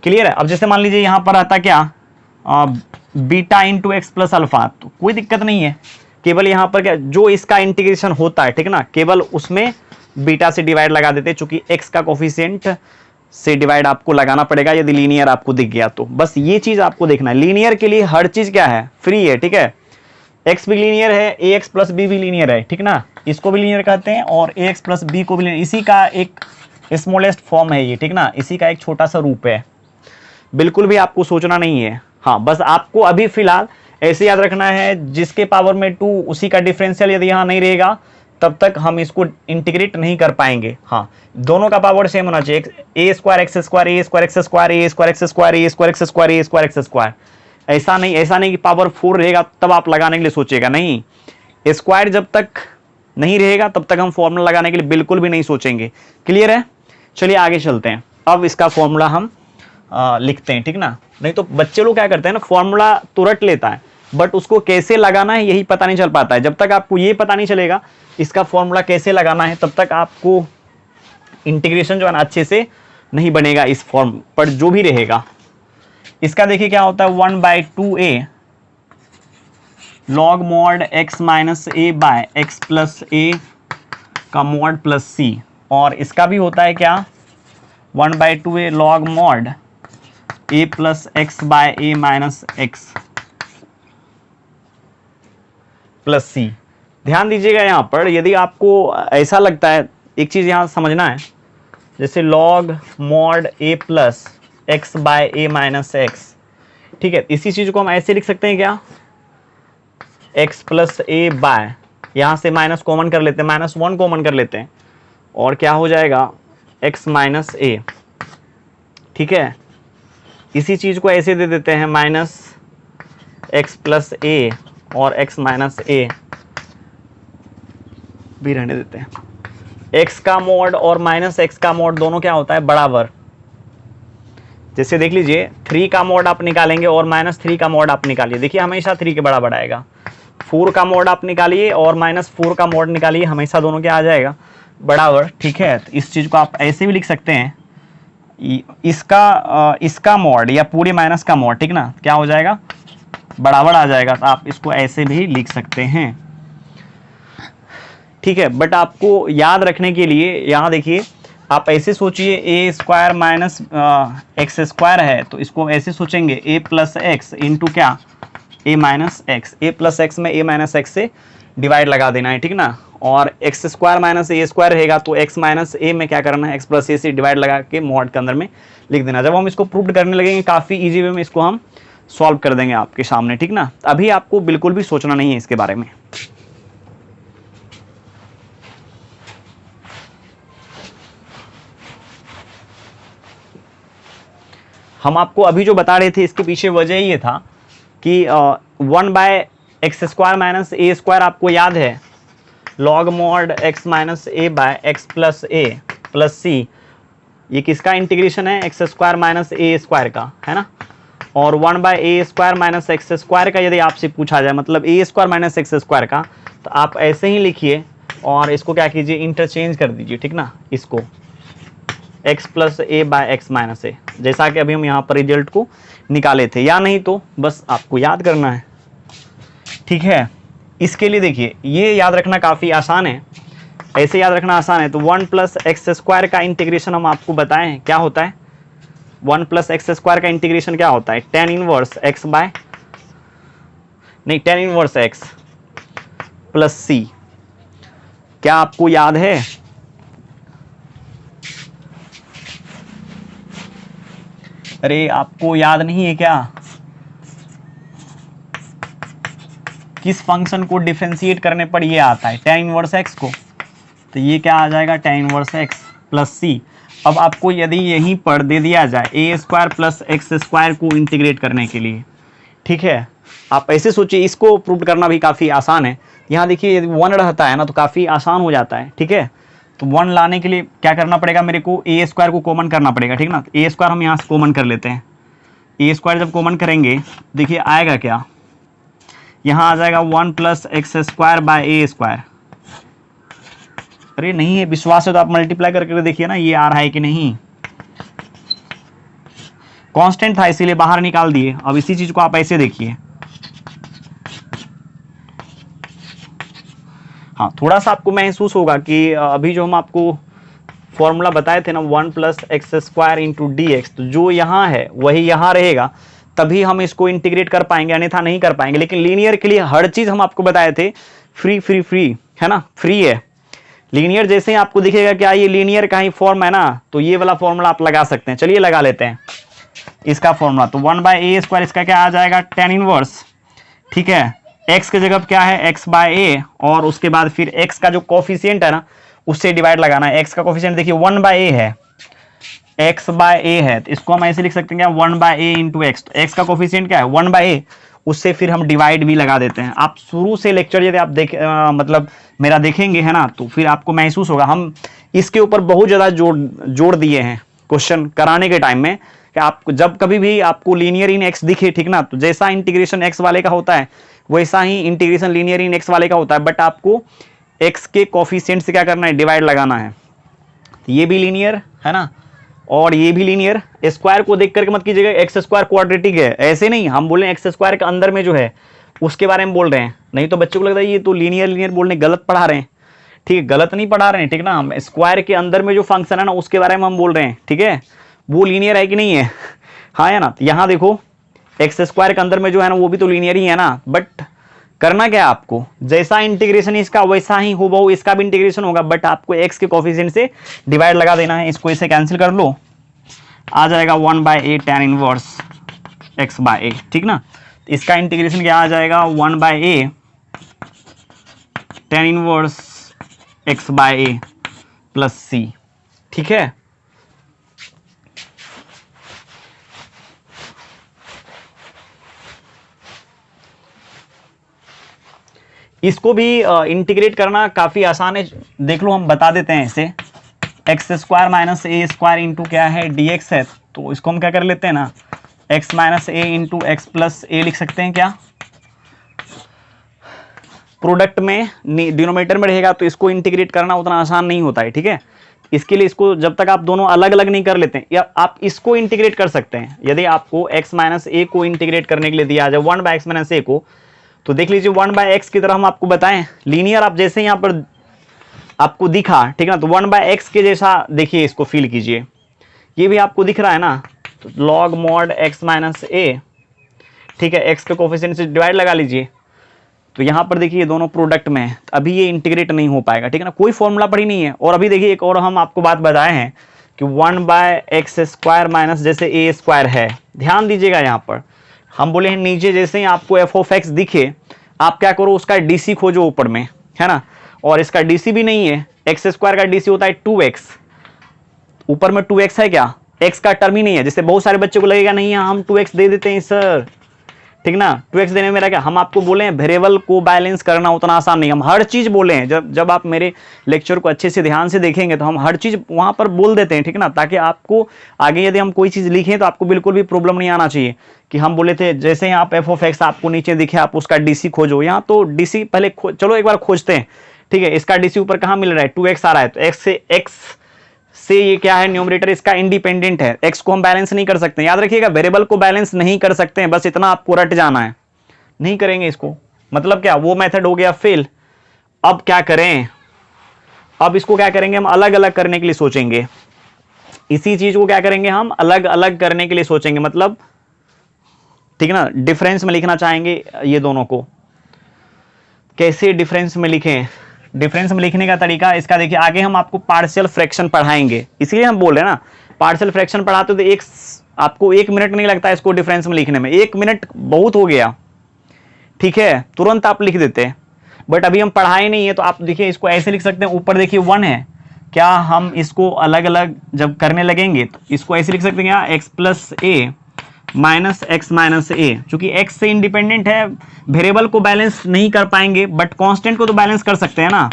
क्लियर है। अब जैसे मान लीजिए यहां पर आता क्या, beta into x plus alpha, तो कोई दिक्कत नहीं है, केवल यहां पर क्या जो इसका इंटीग्रेशन होता है, ठीक ना, केवल उसमें बीटा से डिवाइड लगा देते, चूंकि एक्स का कोफिशिएंट से डिवाइड आपको लगाना पड़ेगा यदि लीनियर आपको दिख गया तो। बस ये चीज आपको देखना है, लीनियर के लिए हर चीज क्या है, फ्री है, ठीक है। एक्स भी लीनियर है, ए एक्स प्लस बी भी लीनियर है, ठीक ना, इसको भी लीनियर कहते हैं और ए एक्स प्लस बी को भी लीनियर, इसी का एक स्मॉलेस्ट फॉर्म है ये, ठीक ना, इसी का एक छोटा सा रूप है। बिल्कुल भी आपको सोचना नहीं है। हाँ, बस आपको अभी फिलहाल ऐसे याद रखना है, जिसके पावर में 2 उसी का डिफरेंशियल यदि यहाँ नहीं रहेगा तब तक हम इसको इंटीग्रेट नहीं कर पाएंगे। हाँ, दोनों का पावर सेम होना चाहिए, ए स्क्वायर एक्स स्क्वायर, ए स्क्वायर एक्स स्क्वायर, ए स्क्वायर एक्स स्क्वायर, ए स्क्वायर एक्स स्क्वायर, ए स्क्वायर एक्स स्क्वायर। ऐसा नहीं कि पावर 4 रहेगा तब आप लगाने के लिए सोचेगा, नहीं, स्क्वायर जब तक नहीं रहेगा तब तक हम फॉर्मूला लगाने के लिए बिल्कुल भी नहीं सोचेंगे। क्लियर है? चलिए आगे चलते हैं। अब इसका फॉर्मूला हम लिखते हैं, ठीक ना। नहीं तो बच्चे लोग क्या करते हैं ना, फॉर्मूला तो रट लेता है बट उसको कैसे लगाना है यही पता नहीं चल पाता है। जब तक आपको ये पता नहीं चलेगा इसका फॉर्मूला कैसे लगाना है तब तक आपको इंटीग्रेशन जो है ना अच्छे से नहीं बनेगा इस फॉर्म पर जो भी रहेगा। इसका देखिए क्या होता है, 1/2a log mod x minus a by x plus a का मॉड प्लस c, और इसका भी होता है क्या, 1/2a log mod a plus x by a minus x plus c. ध्यान दीजिएगा यहाँ पर, यदि आपको ऐसा लगता है, एक चीज़ यहाँ समझना है, जैसे log mod a plus x by a minus x, ठीक है, इसी चीज़ को हम ऐसे लिख सकते हैं क्या, x प्लस ए बाय, यहाँ से माइनस कॉमन कर लेते हैं, -1 कॉमन कर लेते हैं और क्या हो जाएगा, x माइनस ए, ठीक है। इसी चीज़ को ऐसे दे देते हैं माइनस एक्स प्लस ए और x माइनस ए भी रहने देते हैं। x का मॉड और माइनस एक्स का मॉड दोनों क्या होता है, बराबर। जैसे देख लीजिए 3 का मॉड आप निकालेंगे और -3 का मॉड आप निकालिए, देखिए हमेशा 3 के बराबर आएगा। 4 का मॉड आप निकालिए और -4 का मॉड निकालिए, हमेशा दोनों क्या आ जाएगा, बराबर, ठीक है। तो इस चीज़ को आप ऐसे भी लिख सकते हैं, इसका मॉड या पूरे माइनस का मॉड, ठीक ना, क्या हो जाएगा, बराबर आ जाएगा। तो आप इसको ऐसे भी लिख सकते हैं, ठीक है। बट आपको याद रखने के लिए यहाँ देखिए, आप ऐसे सोचिए ए स्क्वायर माइनस एक्स स्क्वायर है तो इसको ऐसे सोचेंगे ए प्लस एक्स इंटू क्या, ए माइनस एक्स, ए प्लस एक्स में ए माइनस एक्स से डिवाइड लगा देना है, ठीक ना। और x square minus a square रहेगा तो एक्स माइनस ए में क्या करना है, एक्स प्लस ए से डिवाइड लगा के मॉड के अंदर में लिख देना। जब हम इसको प्रूव करने लगेंगे काफ़ी ईजी वे में इसको हम सॉल्व कर देंगे आपके सामने, ठीक ना। अभी आपको बिल्कुल भी सोचना नहीं है इसके बारे में। हम आपको अभी जो बता रहे थे इसके पीछे वजह ये था कि 1/x square minus a square आपको याद है, log mod x minus a bye x plus a plus सी, ये किसका इंटीग्रेशन है, x square minus a square का, है ना। और 1/a square minus x square का यदि आपसे पूछा जाए, मतलब ए स्क्वायर माइनस एक्स स्क्वायर का, तो आप ऐसे ही लिखिए और इसको क्या कीजिए, इंटरचेंज कर दीजिए, ठीक ना, इसको x प्लस ए बाय एक्स माइनस ए, जैसा कि अभी हम यहाँ पर रिजल्ट को निकाले थे, या नहीं तो बस आपको याद करना है, ठीक है। इसके लिए देखिए ये याद रखना काफ़ी आसान है, ऐसे याद रखना आसान है। तो 1 प्लस एक्स स्क्वायर का इंटीग्रेशन हम आपको बताएं क्या होता है, 1 प्लस एक्स स्क्वायर का इंटीग्रेशन क्या होता है, tan इनवर्स एक्स बाय, नहीं, tan inverse x plus C. क्या आपको याद है, अरे आपको याद नहीं है क्या, किस फंक्शन को डिफरेंशिएट करने पर ये आता है, tan इनवर्स एक्स को, तो ये क्या आ जाएगा, tan इनवर्स एक्स प्लस सी। अब आपको यदि यहीं पर दे दिया जाए ए स्क्वायर प्लस एक्स स्क्वायर को इंटीग्रेट करने के लिए, ठीक है, आप ऐसे सोचिए, इसको प्रूव करना भी काफ़ी आसान है। यहाँ देखिए यदि 1 रहता है ना तो काफ़ी आसान हो जाता है, ठीक है। तो 1 लाने के लिए क्या करना पड़ेगा, मेरे को ए स्क्वायर को कॉमन करना पड़ेगा, ठीक ना। ए स्क्वायर हम यहाँ से कॉमन कर लेते हैं, ए स्क्वायर जब कॉमन करेंगे देखिए आएगा क्या, यहाँ आ जाएगा 1 plus x square by A square. अरे नहीं है विश्वास है तो आप मल्टीप्लाई करके देखिए ना, ये आ रहा है कि नहीं, कांस्टेंट था इसीलिए बाहर निकाल दिए। अब इसी चीज को आप ऐसे देखिए, हाँ, थोड़ा सा आपको महसूस होगा कि अभी जो हम आपको फॉर्मूला बताए थे ना 1 plus x square into d x, तो जो यहाँ है वही यहाँ रहेगा, तभी हम इसको इंटीग्रेट कर पाएंगे, अन्यथा नहीं कर पाएंगे। लेकिन लीनियर के लिए हर चीज हम आपको बताए थे फ्री फ्री फ्री है ना, फ्री है। लीनियर जैसे ही आपको दिखेगा क्या ये लीनियर का ही फॉर्म है ना, तो ये वाला फॉर्मूला आप लगा सकते हैं। चलिए लगा लेते हैं इसका फॉर्मूला। तो 1/a² इसका क्या आ जाएगा, tan इनवर्स, ठीक है। x की जगह क्या है x/a, और उसके बाद फिर x का जो कोफिशिएंट है ना उससे डिवाइड लगाना है। x का कोफिशिएंट देखिए 1/a है, x/a है, तो इसको हम ऐसे लिख सकते हैं क्या 1/a इंटू एक्स। तो x का कोफिशिएंट क्या है 1/a, उससे फिर हम डिवाइड भी लगा देते हैं। आप शुरू से लेक्चर यदि आप मतलब मेरा देखेंगे है ना, तो फिर आपको महसूस होगा हम इसके ऊपर बहुत ज़्यादा जोड़ दिए हैं क्वेश्चन कराने के टाइम में, कि आप जब कभी भी आपको लीनियर इन एक्स दिखे, ठीक ना, तो जैसा इंटीग्रेशन एक्स वाले का होता है वैसा ही इंटीग्रेशन लीनियर इन एक्स वाले का होता है, बट आपको एक्स के कोफिशिएंट से क्या करना है, डिवाइड लगाना है। ये भी लीनियर है ना, और ये भी लीनियर। स्क्वायर को देख करके मत कीजिएगा एक्स स्क्वायर क्वाड्रेटिक है, ऐसे नहीं, हम बोले एक्स स्क्वायर के अंदर में जो है उसके बारे में बोल रहे हैं, नहीं तो बच्चों को लगता है ये तो लीनियर लीनियर बोलने गलत पढ़ा रहे हैं। ठीक है, गलत नहीं पढ़ा रहे हैं, ठीक ना, हम स्क्वायर के अंदर में जो फंक्शन है ना उसके बारे में हम बोल रहे हैं, ठीक है, वो लीनियर है कि नहीं है, हाँ है ना। यहाँ देखो एक्स स्क्वायर के अंदर में जो है ना वो भी तो लीनियर ही है ना, बट करना क्या है आपको, जैसा इंटीग्रेशन इसका वैसा ही हो इसका भी इंटीग्रेशन होगा, बट आपको एक्स के कोफिशिएंट से डिवाइड लगा देना है। इसको इसे कैंसिल कर लो, आ जाएगा 1/a tan इनवर्स x/a, ठीक ना। इसका इंटीग्रेशन क्या आ जाएगा 1/a tan inverse x/a plus c, ठीक है। इसको भी इंटीग्रेट करना काफ़ी आसान है, देख लो हम बता देते हैं इसे। x² माइनस a² इंटू क्या है dx है, तो इसको हम क्या कर लेते हैं ना x minus a into x plus a लिख सकते हैं क्या। प्रोडक्ट में डिनोमिनेटर में रहेगा तो इसको इंटीग्रेट करना उतना आसान नहीं होता है, ठीक है। इसके लिए इसको जब तक आप दोनों अलग अलग नहीं कर लेते हैं, या आप इसको इंटीग्रेट कर सकते हैं। यदि आपको x माइनस a को इंटीग्रेट करने के लिए दिया जाए 1/x माइनस a को, तो देख लीजिए 1/x की तरह हम आपको बताएं लीनियर, आप जैसे यहाँ पर आपको दिखा, ठीक है ना, तो 1/x के जैसा देखिए, इसको फील कीजिए, ये भी आपको दिख रहा है ना, तो log mod x minus a, ठीक है, x के कोफिशिएंट से डिवाइड लगा लीजिए, तो यहाँ पर देखिए दोनों प्रोडक्ट में है, अभी ये इंटीग्रेट नहीं हो पाएगा, ठीक है ना, कोई फॉर्मूला पड़ी नहीं है। और अभी देखिए एक और हम आपको बात बताए हैं कि 1/x² माइनस जैसे a² है, ध्यान दीजिएगा यहाँ पर हम बोले हैं नीचे जैसे ही आपको f(x) दिखे, आप क्या करो उसका DC खोजो ऊपर में, है ना, और इसका DC भी नहीं है, x² का DC होता है 2x, ऊपर में 2x है क्या, x का टर्म ही नहीं है। जैसे बहुत सारे बच्चों को लगेगा नहीं हम 2x दे देते हैं सर, ठीक ना, 2x देने में मेरा क्या, हम आपको बोले हैं वेरिएबल को बैलेंस करना उतना आसान नहीं, हम हर चीज बोले हैं। जब आप मेरे लेक्चर को अच्छे से ध्यान से देखेंगे तो हम हर चीज वहां पर बोल देते हैं, ठीक ना, ताकि आपको आगे यदि हम कोई चीज लिखें तो आपको बिल्कुल भी प्रॉब्लम नहीं आना चाहिए कि हम बोले थे जैसे ही आप f(x) आपको नीचे दिखे आप उसका DC खोजो। यहाँ तो DC पहले चलो एक बार खोजते हैं, ठीक है। इसका DC ऊपर कहाँ मिल रहा है 2x आ रहा है, तो x से ये क्या है न्यूमरेटर इसका इंडिपेंडेंट है, x को हम बैलेंस नहीं कर सकते। याद रखिएगा वेरिएबल को बैलेंस नहीं कर सकते हैं, बस इतना आपको रट जाना है, नहीं करेंगे इसको, मतलब क्या वो मेथड हो गया फेल। अब क्या करें, अब इसको क्या करेंगे हम अलग अलग करने के लिए सोचेंगे, इसी चीज को क्या करेंगे हम अलग अलग करने के लिए सोचेंगे, मतलब ठीक है ना, डिफरेंस में लिखना चाहेंगे ये दोनों को। कैसे डिफरेंस में लिखें, डिफरेंस में लिखने का तरीका इसका देखिए, आगे हम आपको पार्शियल फ्रैक्शन पढ़ाएंगे, इसलिए हम बोल रहे हैं ना पार्शियल फ्रैक्शन पढ़ाते तो आपको 1 मिनट नहीं लगता इसको डिफरेंस में लिखने में, 1 मिनट बहुत हो गया, ठीक है, तुरंत आप लिख देते हैं। बट अभी हम पढ़ाए नहीं है, तो आप देखिए इसको ऐसे लिख सकते हैं, ऊपर देखिए 1 है, क्या हम इसको अलग अलग जब करने लगेंगे तो इसको ऐसे लिख सकते हैं क्या x plus a minus x minus a, चूंकि x से इंडिपेंडेंट है वेरिएबल को बैलेंस नहीं कर पाएंगे, बट कांस्टेंट को तो बैलेंस कर सकते हैं ना।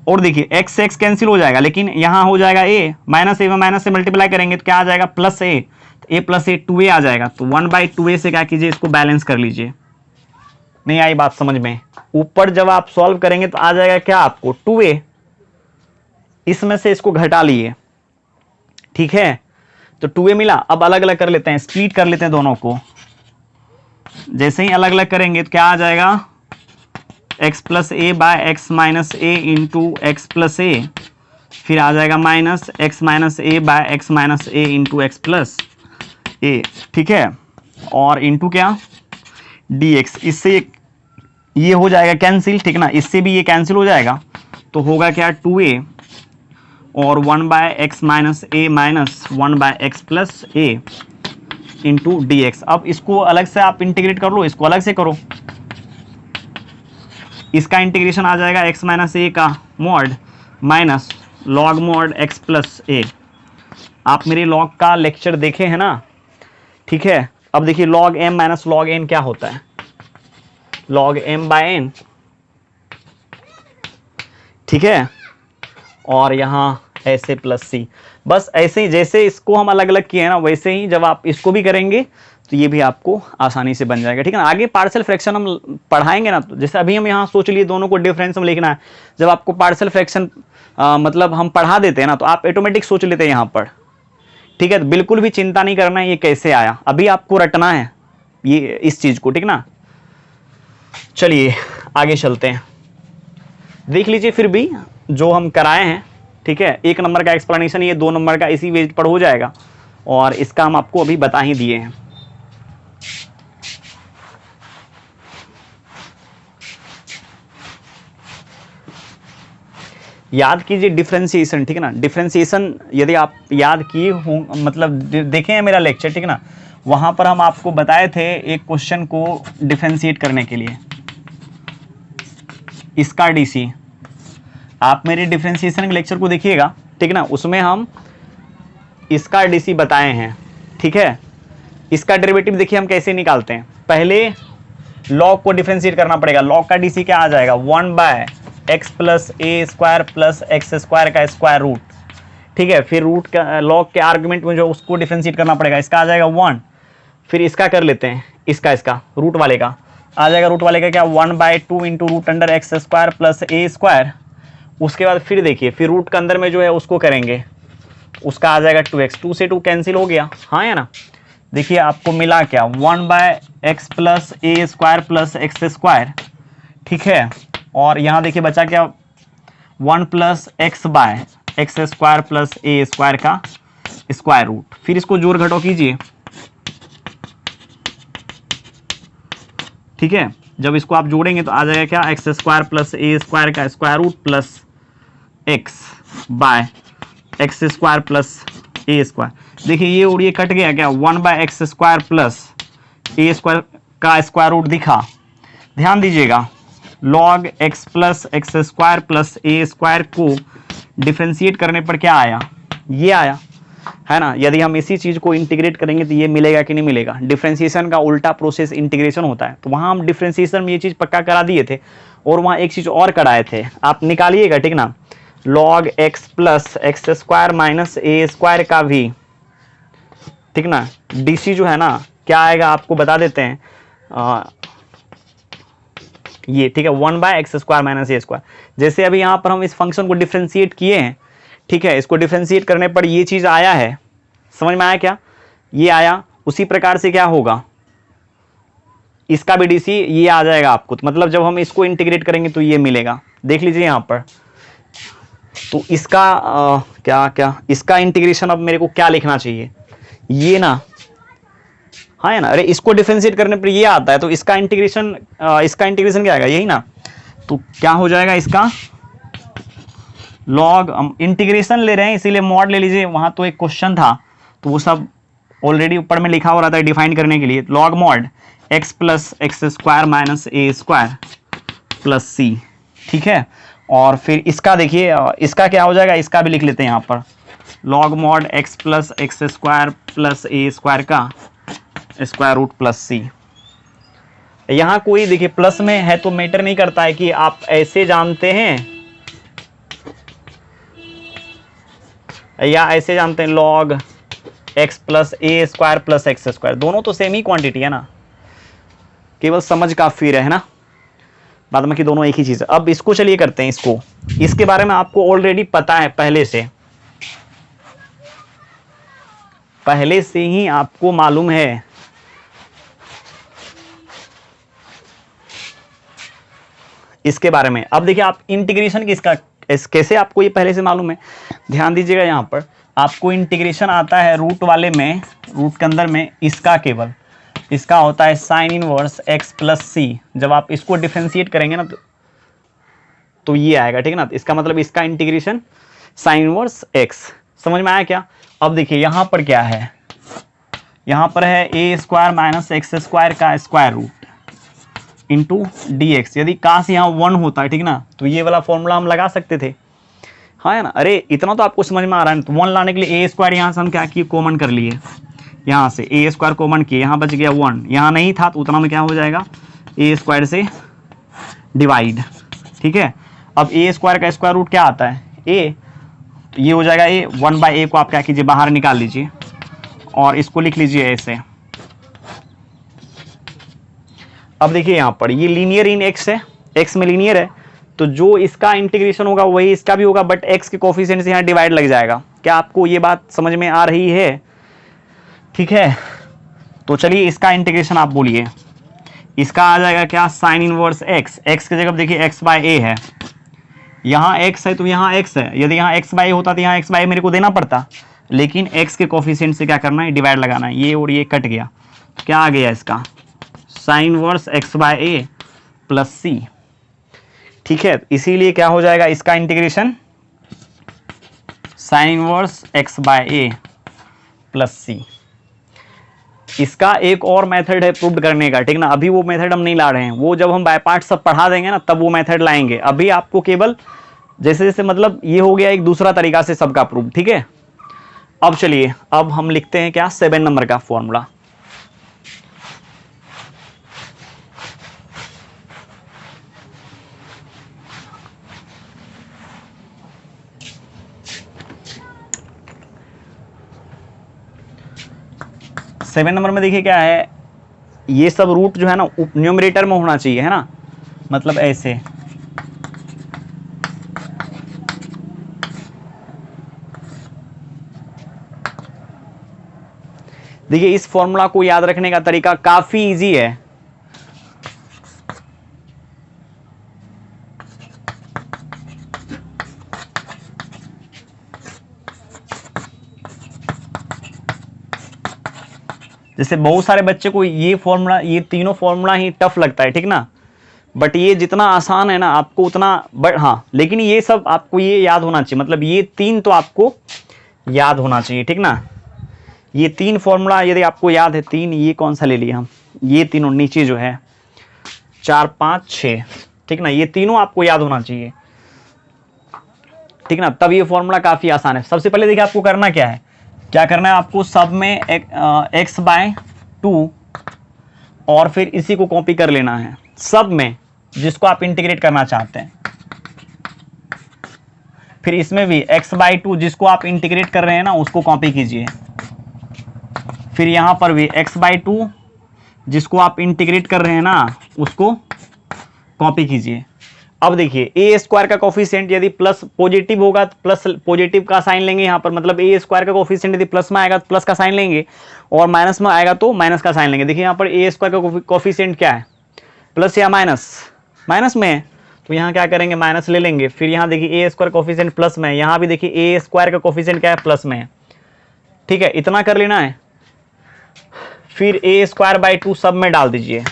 और देखिए x से x कैंसिल हो जाएगा, लेकिन यहां हो जाएगा a, माइनस a में माइनस से मल्टीप्लाई करेंगे तो क्या आ जाएगा प्लस a, तो a प्लस a 2a आ जाएगा, तो 1/2a से क्या कीजिए इसको बैलेंस कर लीजिए। नहीं आई बात समझ में, ऊपर जब आप सॉल्व करेंगे तो आ जाएगा क्या आपको 2a, इसमें से इसको घटा लिए, ठीक है, तो 2a मिला। अब अलग अलग कर लेते हैं, स्प्लिट कर लेते हैं दोनों को, जैसे ही अलग अलग करेंगे तो क्या आ जाएगा एक्स प्लस ए बाय एक्स माइनस ए इंटू एक्स प्लस ए, फिर आ जाएगा minus x minus a bye x minus A into x plus ए, ठीक है, और इंटू क्या डी एक्स, इससे ये हो जाएगा कैंसिल, ठीक ना, इससे भी ये कैंसिल हो जाएगा, तो होगा क्या 2a और 1 by x minus A minus 1 by x plus A into d x. अब इसको अलग से आप इंटीग्रेट कर लो, इसको अलग से करो, इसका इंटीग्रेशन आ जाएगा एक्स माइनस ए का mod minus log mod x plus a. आप मेरे लॉग का लेक्चर देखे हैं ना, ठीक है। अब देखिए log m minus log n क्या होता है, लॉग एम बाय एन, ठीक है, और यहाँ ऐसे प्लस सी। बस ऐसे ही जैसे इसको हम अलग अलग किए हैं ना, वैसे ही जब आप इसको भी करेंगे तो ये भी आपको आसानी से बन जाएगा, ठीक है ना। आगे पार्शियल फ्रैक्शन हम पढ़ाएंगे ना, तो जैसे अभी हम यहाँ सोच लिए दोनों को डिफरेंस में लिखना है, जब आपको पार्शियल फ्रैक्शन मतलब हम पढ़ा देते हैं ना, तो आप ऑटोमेटिक सोच लेते हैं यहाँ पर, ठीक है। तो बिल्कुल भी चिंता नहीं करना है ये कैसे आया, अभी आपको रटना है ये इस चीज़ को, ठीक ना। चलिए आगे चलते हैं, देख लीजिए फिर भी जो हम कराए हैं, ठीक है। 1 नंबर का एक्सप्लेनेशन ये 2 नंबर का इसी वेज पर हो जाएगा, और इसका हम आपको अभी बता ही दिए हैं। याद कीजिए डिफरेंशिएशन, ठीक है ना। डिफरेंशिएशन यदि आप याद किए हो, मतलब देखे हैं मेरा लेक्चर, ठीक है ना, वहां पर हम आपको बताए थे एक क्वेश्चन को डिफरेंशिएट करने के लिए, इसका डीसी। आप मेरे डिफरेंशिएशन के लेक्चर को देखिएगा, ठीक है ना, उसमें हम इसका डीसी बताए हैं, ठीक है। इसका डेरिवेटिव देखिए हम कैसे निकालते हैं, पहले लॉग को डिफरेंशिएट करना पड़ेगा। लॉग का डीसी क्या आ जाएगा, 1 by x plus a square plus x square का स्क्वायर रूट, ठीक है। फिर रूट का लॉग के आर्गुमेंट में जो उसको डिफरेंशिएट करना पड़ेगा, इसका आ जाएगा 1। फिर इसका कर लेते हैं, इसका रूट वाले का आ जाएगा, रूट वाले का क्या 1/2 into root under x square plus a square. उसके बाद फिर देखिए, फिर रूट के अंदर में जो है उसको करेंगे, उसका आ जाएगा 2x, 2 से 2 कैंसिल हो गया, हाँ या ना। देखिए आपको मिला क्या 1 by x plus a square plus x square, ठीक है। और यहाँ देखिए बचा क्या 1 plus x by x square plus a square का स्क्वायर रूट। फिर इसको जोड़ घटाव कीजिए, ठीक है। जब इसको आप जोड़ेंगे तो आ जाएगा क्या x square plus a square का square root plus x by x square plus a square. देखिए ये और ये कट गया क्या, 1 by x square plus a square का स्क्वायर रूट दिखा। ध्यान दीजिएगा, log x plus x square plus a square को डिफरेंशिएट करने पर क्या आया, ये आया, है ना। यदि हम इसी चीज़ को इंटीग्रेट करेंगे तो ये मिलेगा कि नहीं मिलेगा। डिफरेंशिएशन का उल्टा प्रोसेस इंटीग्रेशन होता है, तो वहाँ हम डिफरेंशिएशन में ये चीज़ पक्का करा दिए थे, और वहाँ एक चीज़ और कराए थे, आप निकालिएगा, ठीक ना। Log x plus x square minus a square का भी, ठीक ना, डीसी जो है ना क्या आएगा आपको बता देते हैं, ये, ठीक है, 1 by x square minus a square. जैसे अभी यहाँ पर हम इस फंक्शन को डिफरेंशिएट किए हैं, ठीक है, इसको डिफरेंशिएट करने पर ये चीज़ आया है, समझ में आया क्या, ये आया। उसी प्रकार से क्या होगा, इसका भी डीसी ये आ जाएगा आपको, तो मतलब जब हम इसको इंटीग्रेट करेंगे तो ये मिलेगा। देख लीजिए यहाँ पर, तो इसका क्या इसका इंटीग्रेशन अब मेरे को क्या लिखना चाहिए, ये ना, हाँ है ना। अरे इसको डिफरेंशिएट करने पर ये आता है, तो इसका इंटीग्रेशन क्या आएगा, यही ना। तो क्या हो जाएगा इसका लॉग, हम इंटीग्रेशन ले रहे हैं इसीलिए मॉड ले लीजिए, वहां तो एक क्वेश्चन था तो वो सब ऑलरेडी ऊपर में लिखा हो रहा था डिफाइन करने के लिए। Log mod x plus x square minus a square plus सी, ठीक है। और फिर इसका देखिए, इसका क्या हो जाएगा, इसका भी लिख लेते हैं यहाँ पर, log mod x plus x square plus a square का स्क्वायर रूट प्लस सी। यहाँ कोई देखिए प्लस में है तो मैटर नहीं करता है कि आप ऐसे जानते हैं या ऐसे जानते हैं, log x plus a square plus x square, दोनों तो सेम ही क्वांटिटी है ना, केवल समझ काफी है ना, बाद में कि दोनों एक ही चीज है। अब इसको चलिए करते हैं, इसके बारे में आपको ऑलरेडी पता है, पहले से ही आपको मालूम है। इसके बारे में। अब देखिए आप इंटीग्रेशन किसका कैसे आपको ये पहले से मालूम है, ध्यान दीजिएगा यहाँ पर आपको इंटीग्रेशन आता है रूट वाले में, रूट के अंदर में इसका केवल इसका होता है साइन इनवर्स x प्लस सी। जब आप इसको डिफरेंशिएट करेंगे ना तो ये आएगा, ठीक है ना। इसका मतलब इसका इंटीग्रेशन साइन इनवर्स x। समझ में आया क्या। अब देखिए यहाँ पर क्या है, यहाँ पर है a square minus x square का square root into d x. यदि काश यहाँ 1 होता है, ठीक ना, तो ये वाला फॉर्मूला हम लगा सकते थे, हाँ है ना। अरे इतना तो आपको समझ में आ रहा है। तो 1 लाने के लिए a स्क्वायर यहाँ से हम क्या किए, कॉमन कर लिए, यहाँ से a स्क्वायर कॉमन किए, यहाँ बच गया 1, यहाँ नहीं था तो उतना में क्या हो जाएगा, a स्क्वायर से डिवाइड, ठीक है। अब a स्क्वायर का स्क्वायर रूट क्या आता है, a, तो ये हो जाएगा a, 1/a को आप क्या कीजिए बाहर निकाल लीजिए और इसको लिख लीजिए ऐसे। अब देखिए यहाँ पर ये लीनियर इन x है, x में लीनियर है, तो जो इसका इंटीग्रेशन होगा वही इसका भी होगा, बट x के कोफिशिएंट से यहाँ डिवाइड लग जाएगा। क्या आपको ये बात समझ में आ रही है, ठीक है। तो चलिए इसका इंटीग्रेशन आप बोलिए, इसका आ जाएगा क्या, साइन इनवर्स x, x की जगह देखिए x/a है, यहाँ x है तो यहाँ x है। यदि यहाँ x/a होता तो यहाँ x/a मेरे को देना पड़ता, लेकिन x के कोफिशिएंट से क्या करना है, डिवाइड लगाना है। ये और ये कट गया, क्या आ गया इसका, साइन इनवर्स x/a प्लस सी, ठीक है। इसीलिए क्या हो जाएगा इसका integration sine inverse x/a plus C. इसका एक और मेथड है प्रूव करने का, ठीक ना। अभी वो मेथड हम नहीं ला रहे हैं, वो जब हम बाय पार्ट सब पढ़ा देंगे ना तब वो मेथड लाएंगे। अभी आपको केवल जैसे जैसे मतलब ये हो गया एक दूसरा तरीका से सबका प्रूव, ठीक है। अब चलिए अब हम लिखते हैं क्या, 7 नंबर का फॉर्मूला। सेवन नंबर में देखिए क्या है, ये सब रूट जो है ना न्यूमरेटर में होना चाहिए, है ना, मतलब ऐसे। देखिए इस फॉर्मूला को याद रखने का तरीका काफी इजी है। जैसे बहुत सारे बच्चे को ये फॉर्मूला, ये तीनों फॉर्मूला ही टफ लगता है, ठीक ना, बट ये जितना आसान है ना आपको उतना, बट हाँ लेकिन ये सब आपको ये याद होना चाहिए, मतलब ये 3 तो आपको याद होना चाहिए, ठीक ना। ये 3 फॉर्मूला यदि आपको याद है, 3, ये कौन सा ले लिया हम, ये तीनों नीचे जो है 4, 5, 6, ठीक ना, ये तीनों आपको याद होना चाहिए, ठीक ना, तब ये फॉर्मूला काफी आसान है। सबसे पहले देखिए आपको करना क्या है, क्या करना है आपको, सब में x/2 और फिर इसी को कॉपी कर लेना है सब में जिसको आप इंटीग्रेट करना चाहते हैं, फिर इसमें भी x/2 जिसको आप इंटीग्रेट कर रहे हैं ना उसको कॉपी कीजिए, फिर यहां पर भी x/2 जिसको आप इंटीग्रेट कर रहे हैं ना उसको कॉपी कीजिए। अब देखिए ए स्क्वायर का कोफिशिएंट यदि प्लस पॉजिटिव होगा तो प्लस पॉजिटिव का साइन लेंगे यहाँ पर, मतलब ए स्क्वायर का कोफिशिएंट यदि प्लस में आएगा तो प्लस का साइन लेंगे और माइनस में आएगा तो माइनस का साइन लेंगे। देखिए यहाँ पर ए स्क्वायर का कोफिशिएंट क्या है, प्लस या माइनस, माइनस में है तो यहाँ क्या करेंगे, माइनस ले लेंगे। फिर यहाँ देखिए ए स्क्वायर कोफिशिएंट प्लस में है, यहाँ भी देखिए ए स्क्वायर का कोफिशिएंट क्या है, प्लस में है, ठीक है, इतना कर लेना है। फिर a²/2 सब में डाल दीजिए।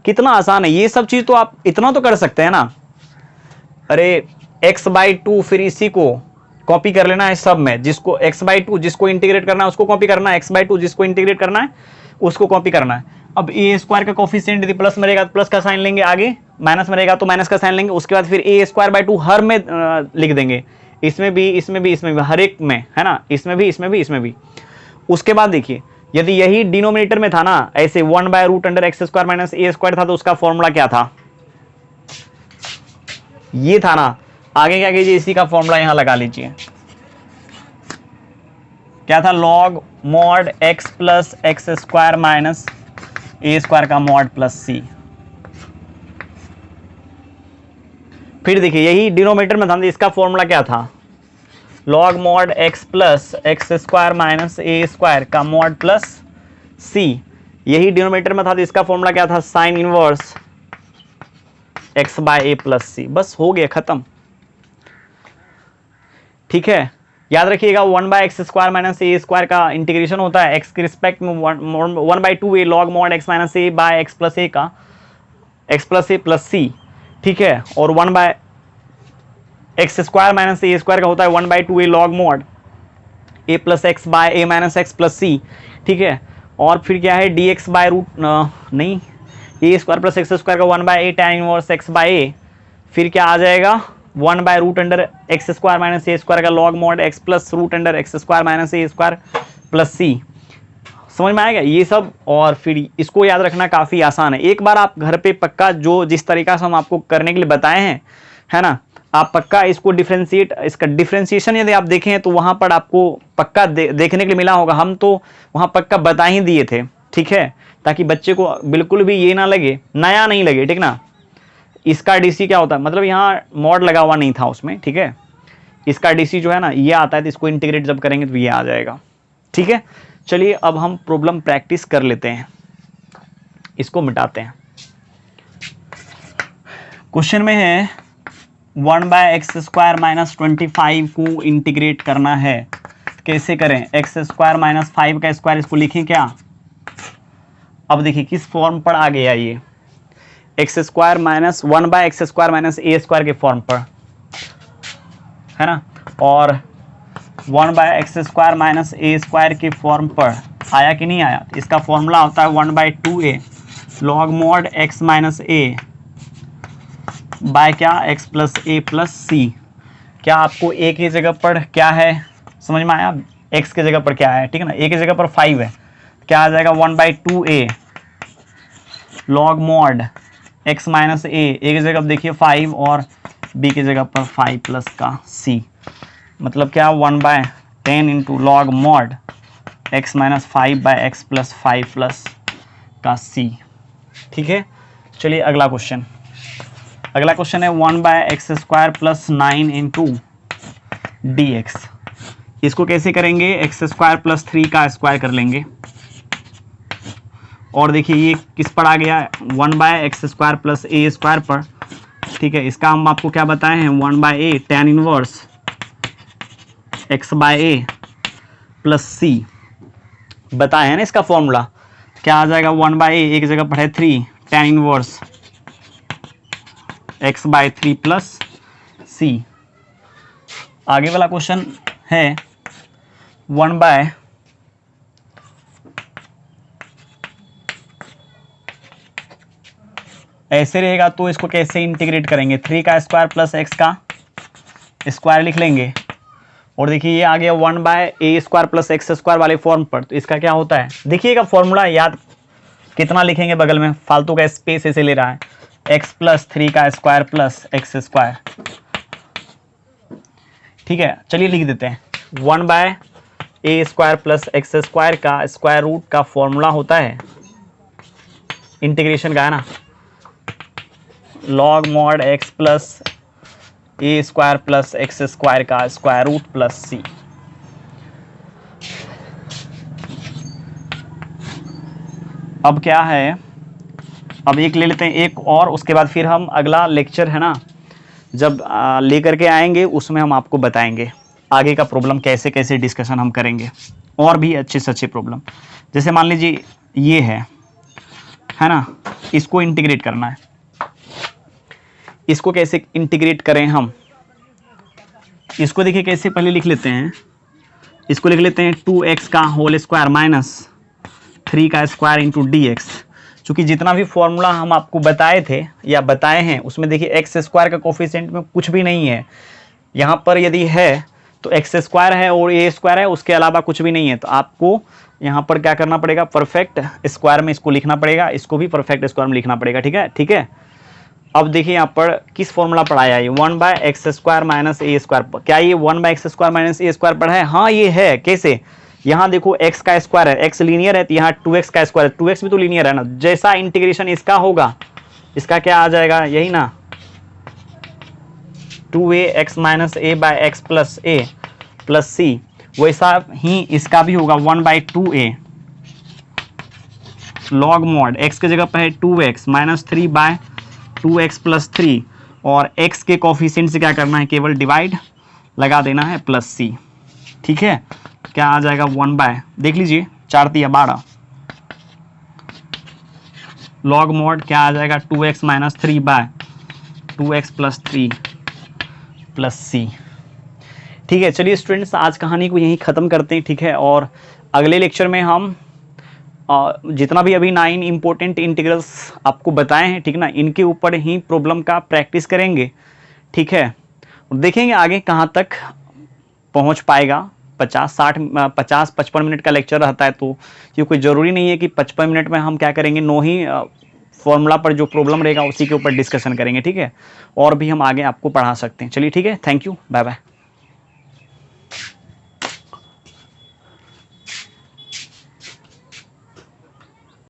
कितना आसान है ये सब चीज, तो आप इतना तो कर सकते हैं ना। अरे x/2 फिर इसी को कॉपी कर लेना है सब में, जिसको x/2 जिसको इंटीग्रेट करना है उसको कॉपी करना है, x/2 जिसको इंटीग्रेट करना है उसको कॉपी करना है। अब ए स्क्वायर का कोफिशिएंट यदि प्लस में रहेगा तो प्लस का साइन लेंगे, आगे माइनस में रहेगा तो माइनस का साइन लेंगे, उसके बाद फिर a²/2 हर में लिख देंगे, इसमें भी इसमें भी इसमें भी, हर एक में, है ना, इसमें भी इसमें भी इसमें भी। उसके बाद देखिए यदि यही डिनोमिनेटर में था ना, ऐसे 1/√x² माइनस a² था तो उसका फॉर्मूला क्या था, ये था ना। आगे क्या कीजिए, इसी का फॉर्मूला यहां लगा लीजिए, क्या था, log mod x plus x² minus a² का मॉड प्लस c। फिर देखिए यही डिनोमिनेटर में था, इसका फॉर्मूला क्या था, log mod x plus x² minus a² का मॉड प्लस c। यही डिनोमिनेटर में था तो इसका फॉर्मूला क्या था, sine inverse x by A plus सी, बस हो गया खत्म। ठीक है, याद रखिएगा 1 by x square minus a square का इंटीग्रेशन होता है एक्स के रिस्पेक्ट में 1/2 ए log mod x minus a bye x plus a का एक्स प्लस ए प्लस सी। ठीक है, और 1 by x square minus a square का होता है 1/2 ए log mod A plus x by a minus x plus सी। ठीक है, और फिर क्या है डी एक्स बाय रूट नहीं a square plus x square का 1 by a tan inverse x by a, फिर क्या आ जाएगा 1 by root under x square minus a square का log mod x plus root under x square minus a square plus C. समझ में आएगा ये सब, और फिर इसको याद रखना काफ़ी आसान है। एक बार आप घर पे पक्का जो जिस तरीका से हम आपको करने के लिए बताए हैं, है ना, आप पक्का इसको डिफ्रेंशिएट, इसका डिफ्रेंशिएशन यदि आप देखें तो वहाँ पर आपको पक्का देखने के लिए मिला होगा। हम तो वहाँ पक्का बता ही दिए थे। ठीक है, ताकि बच्चे को बिल्कुल भी ये ना लगे, नया नहीं लगे। ठीक ना, इसका डीसी क्या होता है, मतलब यहाँ मॉड लगा हुआ नहीं था उसमें। ठीक है, इसका डीसी जो है ना ये आता है, तो इसको इंटीग्रेट जब करेंगे तो ये आ जाएगा। ठीक है, चलिए अब हम प्रॉब्लम प्रैक्टिस कर लेते हैं, इसको मिटाते हैं। क्वेश्चन में है 1 बाय एक्स स्क्वायर माइनस 25 को इंटीग्रेट करना है। कैसे करें, एक्स स्क्वायर माइनस 5 का स्क्वायर, इसको लिखें क्या। अब देखिए किस फॉर्म पर आ गया ये, x square minus 1 by x square minus a square के फॉर्म पर, है ना, और 1 by x square minus a square के फॉर्म पर आया कि नहीं आया। इसका फॉर्मूला होता है 1/2a log mod x minus a by क्या x plus a plus C. क्या आपको ए की जगह पर क्या है समझ में आया, एक्स की जगह पर क्या है। ठीक है ना, ए की जगह पर 5 है, क्या आ जाएगा 1/2a log mod x minus a की जगह पर देखिए 5 और बी की जगह पर 5 प्लस का सी, मतलब क्या 1/10 into log mod x minus 5 bye x plus 5 plus का सी। ठीक है, चलिए अगला क्वेश्चन। अगला क्वेश्चन है 1 by x square plus 9 into d x. इसको कैसे करेंगे, एक्स स्क्वायर प्लस 3 का स्क्वायर कर लेंगे, और देखिए ये किस पर आ गया 1 by x square plus a square पर। ठीक है, इसका हम आपको क्या बताए हैं 1 by a tan inverse x by A plus सी बताए हैं ना। इसका फॉर्मूला क्या आ जाएगा 1 बाय ए एक जगह पर है 3 tan inverse x by 3 plus C. आगे वाला क्वेश्चन है 1 बाय ऐसे रहेगा तो इसको कैसे इंटीग्रेट करेंगे, 3 का स्क्वायर प्लस एक्स का स्क्वायर लिख लेंगे, और देखिए ये आ गया 1 by A square plus x square वाले फॉर्म पर। तो इसका क्या होता है, देखिएगा फॉर्मूला याद कितना लिखेंगे बगल में, फालतू का स्पेस ऐसे ले रहा है, एक्स प्लस 3 का स्क्वायर प्लस एक्स स्क्वायर। ठीक है, चलिए लिख देते हैं 1 by A square plus x square का स्क्वायर रूट का फॉर्मूला होता है इंटीग्रेशन का, है ना, log mod x plus a square plus x square का स्क्वायर रूट प्लस सी। अब क्या है, अब एक ले लेते हैं एक और, उसके बाद फिर हम अगला लेक्चर है ना जब लेकर के आएंगे उसमें हम आपको बताएंगे आगे का प्रॉब्लम कैसे कैसे डिस्कशन हम करेंगे, और भी अच्छे से अच्छे प्रॉब्लम। जैसे मान लीजिए ये है ना, इसको इंटीग्रेट करना है, इसको कैसे इंटीग्रेट करें हम, इसको देखिए कैसे पहले लिख लेते हैं, इसको लिख लेते हैं 2x का होल स्क्वायर माइनस 3 का स्क्वायर इंटू डी एक्स। चूँकि जितना भी फॉर्मूला हम आपको बताए थे या बताए हैं उसमें देखिए एक्स स्क्वायर का कोफिशिएंट में कुछ भी नहीं है, यहाँ पर यदि है तो एक्स स्क्वायर है और ए स्क्वायर है, उसके अलावा कुछ भी नहीं है। तो आपको यहाँ पर क्या करना पड़ेगा, परफेक्ट स्क्वायर में इसको लिखना पड़ेगा, इसको भी परफेक्ट स्क्वायर में लिखना पड़ेगा। ठीक है, ठीक है। अब देखिए यहाँ पर किस फॉर्मूला पर आया, ये 1 by x square minus a square. क्या ये 1 by x square minus a square पर है, हाँ ये है। कैसे, यहाँ देखो x का स्क्वायर है, x लीनियर है, तो यहाँ 2x का स्क्वायर है, 2x भी तो लीनियर है ना। जैसा इंटीग्रेशन इसका होगा इसका क्या आ जाएगा, यही ना 2ax minus a bye x plus a plus सी, वैसा ही इसका भी होगा 1/2a लॉग मॉड x की जगह पर है 2x minus 3 by 2x plus 3 और x के कोफिशिएंट से क्या करना है, केवल डिवाइड लगा देना है प्लस सी। ठीक है, क्या आ जाएगा 1 बाय, देख लीजिए 4 तिया 12, लॉग मॉड क्या आ जाएगा 2x minus 3 by 2x plus 3 plus सी। ठीक है, चलिए स्टूडेंट्स आज कहानी को यहीं ख़त्म करते हैं। ठीक है, और अगले लेक्चर में हम जितना भी अभी 9 इंपॉर्टेंट इंटीग्रल्स आपको बताए हैं, ठीक ना, इनके ऊपर ही प्रॉब्लम का प्रैक्टिस करेंगे। ठीक है, देखेंगे आगे कहाँ तक पहुँच पाएगा। 50-55 मिनट का लेक्चर रहता है, तो ये कोई ज़रूरी नहीं है कि 55 मिनट में हम क्या करेंगे, 9 ही फॉर्मूला पर जो प्रॉब्लम रहेगा उसी के ऊपर डिस्कशन करेंगे। ठीक है, और भी हम आगे आपको पढ़ा सकते हैं। चलिए ठीक है, थैंक यू, बाय बाय।